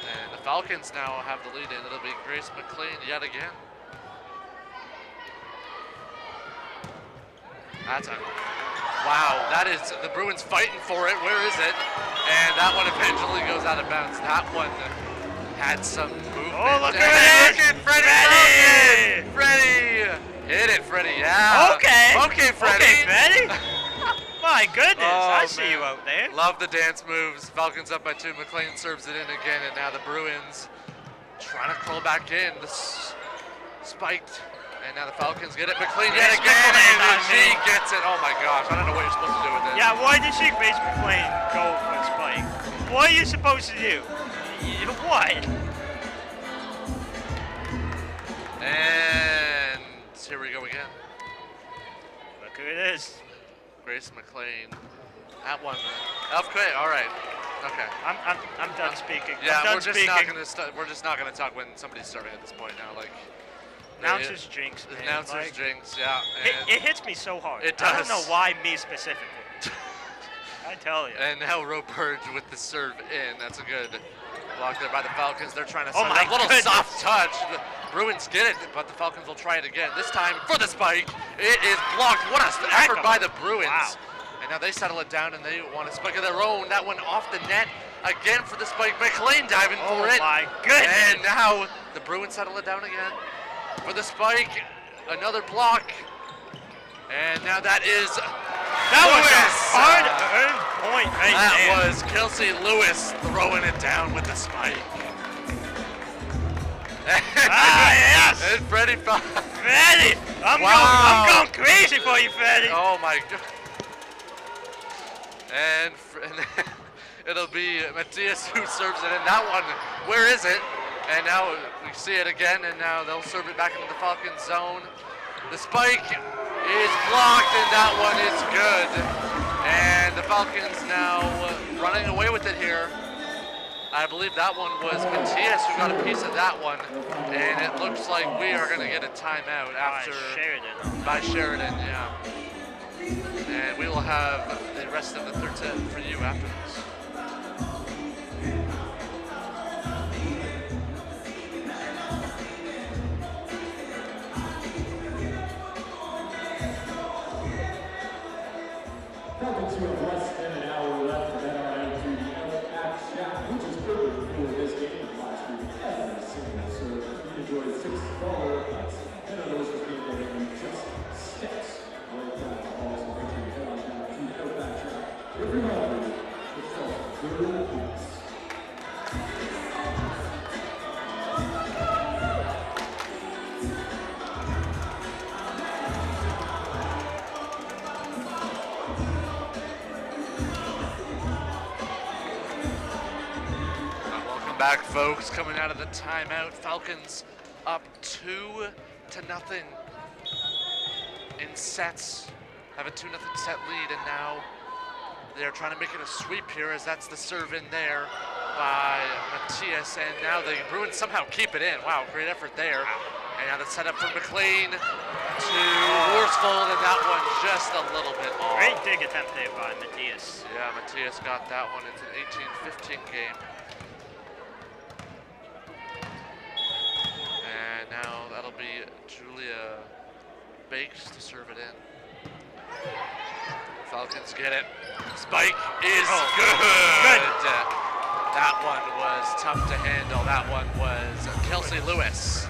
And the Falcons now have the lead in. It'll be Grace McLean yet again. Wow, that is the Bruins fighting for it. Where is it? And that one eventually goes out of bounds. That one had some movement. Oh, look at it! Look at Freddie! Freddie! Hit it, Freddie, yeah. Okay. Okay, Freddie. Okay, Freddie. My goodness, Oh, I see man. you out there. Love the dance moves. Falcons up by 2. McLean serves it in again, and now the Bruins trying to crawl back in. This spiked. And now the Falcons get it. McLean yet again, and she gets it. Oh my gosh, I don't know what you're supposed to do with this. Yeah, why did she Grace McLean go for a spike? What are you supposed to do? What? And here we go again. Look who it is. Grace McLean. That one. Okay, all right. Okay. I'm done speaking. Yeah, I'm done we're just speaking. we're just not gonna talk when somebody's serving at this point now. Like. Announcers jinx, man. Announcers jinx, yeah. It hits me so hard. It does. I don't know why me specifically. I tell you. And now Roberge with the serve in. That's a good block there by the Falcons. They're trying to Oh set my up a little goodness. soft touch. The Bruins get it, but the Falcons will try it again. This time for the spike. It is blocked. What an effort by the Bruins. Wow. And now they settle it down and they want a spike of their own. That one off the net. Again for the spike. McLean diving for it. Oh my goodness. And now the Bruins settle it down again. For the spike, another block, and now that is Lewis. Hard-earned point right That there. was Kelsey Lewis throwing it down with the spike. Yes! And Freddie. Freddie, I'm Wow. going crazy for you, Freddie. Oh my God. And it'll be Matthias who serves it in. That one, where is it? And now we see it again, and now they'll serve it back into the Falcons zone. The spike is blocked, and that one is good. And the Falcons now running away with it here. I believe that one was Matthias who got a piece of that one. And it looks like we are going to get a timeout after by Sheridan, yeah. And we will have the rest of the third set for you after this. Falcons who have less than an hour left to head on out to the Fanshawe, which is perfect for this game. Last week, every single serve. We enjoyed 6 follow cuts, and others was being given just steps. Right down the balls and victory head on down to the Fanshawe. Everybody, it's all good piece. Back, folks, coming out of the timeout. Falcons up 2-0 in sets. Have a 2-0 set lead, and now they're trying to make it a sweep here, as that's the serve in there by Matthias, and now the Bruins somehow keep it in. Wow, great effort there. And now the setup for McLean to Worsfold, and that one just a little bit off. Great dig attempt there by Matthias. Yeah, Matthias got that one. It's an 18-15 game. Bakes to serve it in. Falcons get it. Spike is good. That one was tough to handle. That one was Kelsey Lewis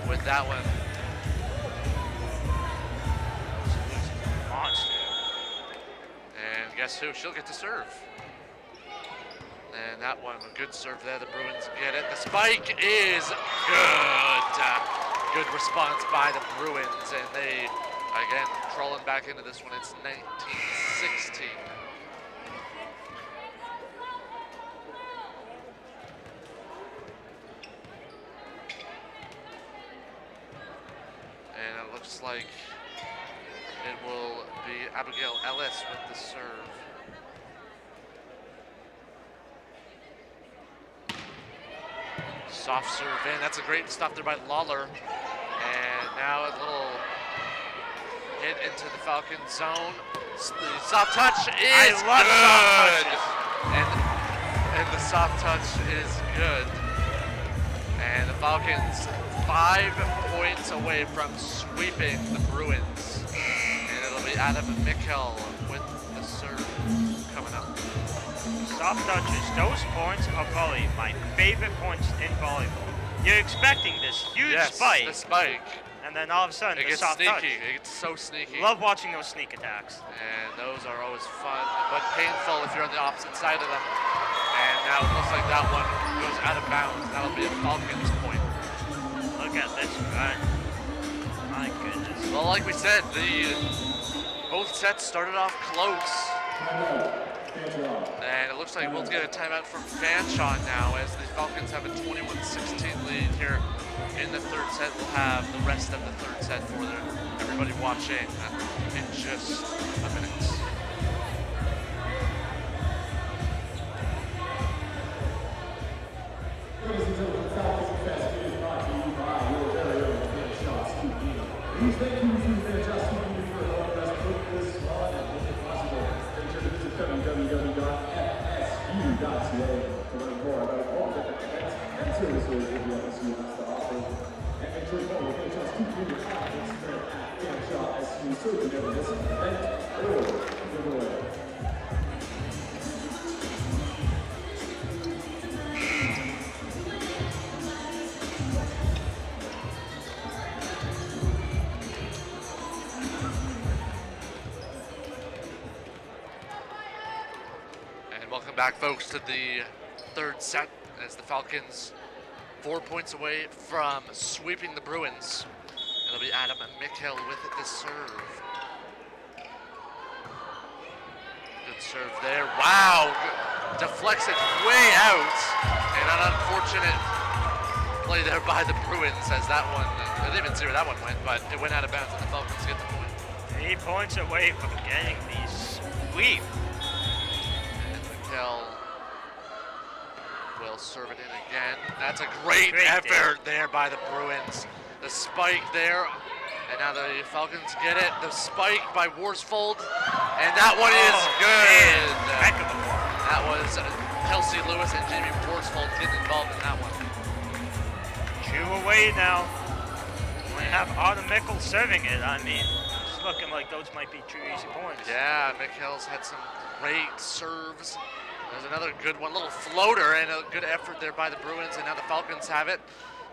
with that one. Monster. And guess who? She'll get to serve. And that one, a good serve there. The Bruins get it. The spike is good. Good response by the Bruins, and they, again, crawling back into this one. It's 19-16. And it looks like it will be Abigail Ellis with the serve. Soft serve in. That's a great stop there by Lawler. And now a little hit into the Falcon zone. The soft touch is good. And the soft touch is good. And the Falcons 5 points away from sweeping the Bruins. And it'll be Adam Mikkel with the serve coming up. Soft touches, those points are probably my favorite points in volleyball. You're expecting this huge spike. The spike. And then all of a sudden, It the gets soft sneaky. touch. It gets so sneaky. Love watching those sneak attacks. And those are always fun, but painful if you're on the opposite side of them. And now it looks like that one goes out of bounds. That'll be a Falcons point. Look at this run. My goodness. Well, like we said, both sets started off close. And it looks like we'll get a timeout from Fanshawe now as the Falcons have a 21-16 lead here in the third set. We'll have the rest of the third set for everybody watching in just a minute. Ladies and gentlemen, the Falcons Fest is brought to you by your very own Fanshawe Studio. We thank you to Fanshawe Studio for helping us put this on and make it possible. Make sure to visit www.fsu.ca to learn more about all the different events and services that the FSU has to offer. And make sure to follow Fanshawe Studio on Instagram at Fanshawe SU so you never miss an event or giveaway. Welcome back, folks, to the third set as the Falcons 4 points away from sweeping the Bruins. It'll be Adam Mikkel with the serve. Good serve there. Wow! Deflects it way out. And an unfortunate play there by the Bruins as that one, I didn't even see where that one went, but it went out of bounds and the Falcons get the point. 3 points away from getting the sweep. Will serve it in again. That's a great effort there by the Bruins. The spike there, and now the Falcons get it. The spike by Worsfold, and that one is good. That was Kelsey Lewis and Jamie Worsfold getting involved in that one. 2 away now. We have Autumn Mickle serving it. I mean, it's looking like those might be 2 easy points. Yeah, Mikkel's had some great serves. There's another good one, little floater, and a good effort there by the Bruins, and now the Falcons have it,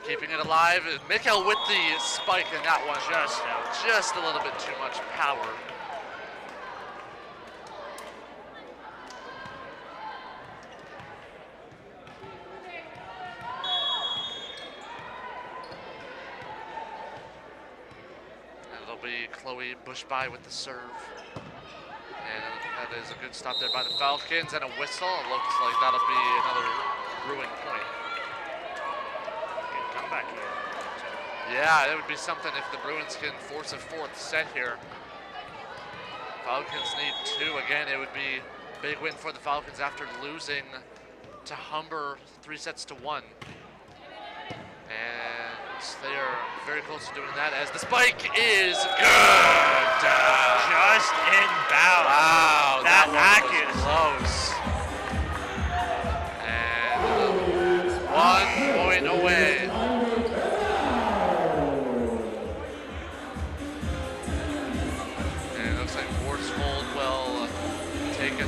keeping it alive. Mikkel with the spike in that one. Just a little bit too much power. And it'll be Chloe Bushby with the serve. And that is a good stop there by the Falcons, and a whistle. It looks like that'll be another Bruin point. Good comeback here. Yeah, it would be something if the Bruins can force a 4th set here. Falcons need 2. Again, it would be a big win for the Falcons after losing to Humber 3-1. And they are very close to doing that as the spike is good. Just inbound. Wow, that accuracy. Close. And 1 point away.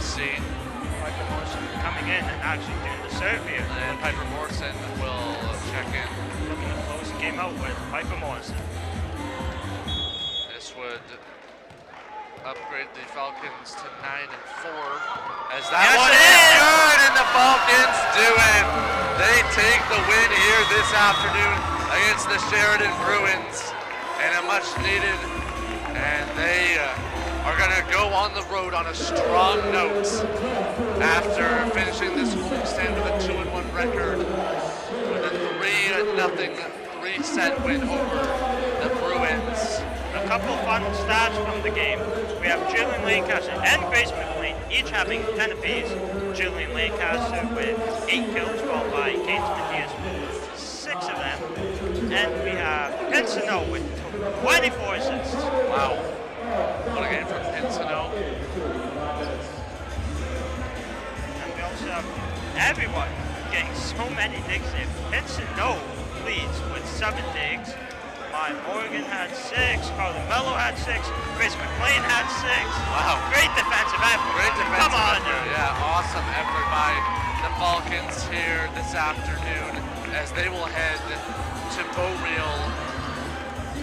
see. Piper Morrison coming in and actually doing the serve here. And Piper Morrison will check in. Looking to close the game out with Piper Morrison. This would upgrade the Falcons to 9-4. As that Yes, one it is is! good, and the Falcons do it. They take the win here this afternoon against the Sheridan Bruins, and a much needed. And they are going to go on the road on a strong note after finishing this homestand with a 2-1 record with a 3-0 3-set win over the Bruins. A couple fun stats from the game. We have Julian Lancaster and Grace McLean each having 10 apiece. Julian Lancaster with 8 kills, followed by Kate Mathias with 6 of them. And we have Pinsino with 24 assists. Wow. What a game from Pinsino. And we also have everyone getting so many digs in. Pinsino leads with 7 digs. Morgan had 6, Carly Mello had 6, Grace McLean had 6. Wow. Great defensive effort. Great defensive Come on. effort. Yeah, awesome effort by the Falcons here this afternoon as they will head to Beaureal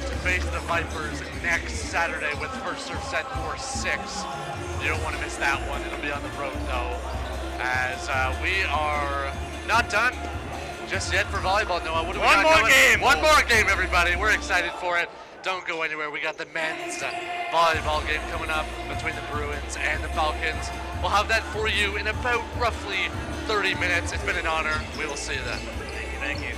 to face the Vipers next Saturday with first serve set for 6. You don't want to miss that one. It'll be on the road though, as we are not done just yet for volleyball. Noah, what do we got One more going? game. One more game, everybody. We're excited for it. Don't go anywhere. We got the men's volleyball game coming up between the Bruins and the Falcons. We'll have that for you in about roughly 30 minutes. It's been an honor. We will see you then. Thank you.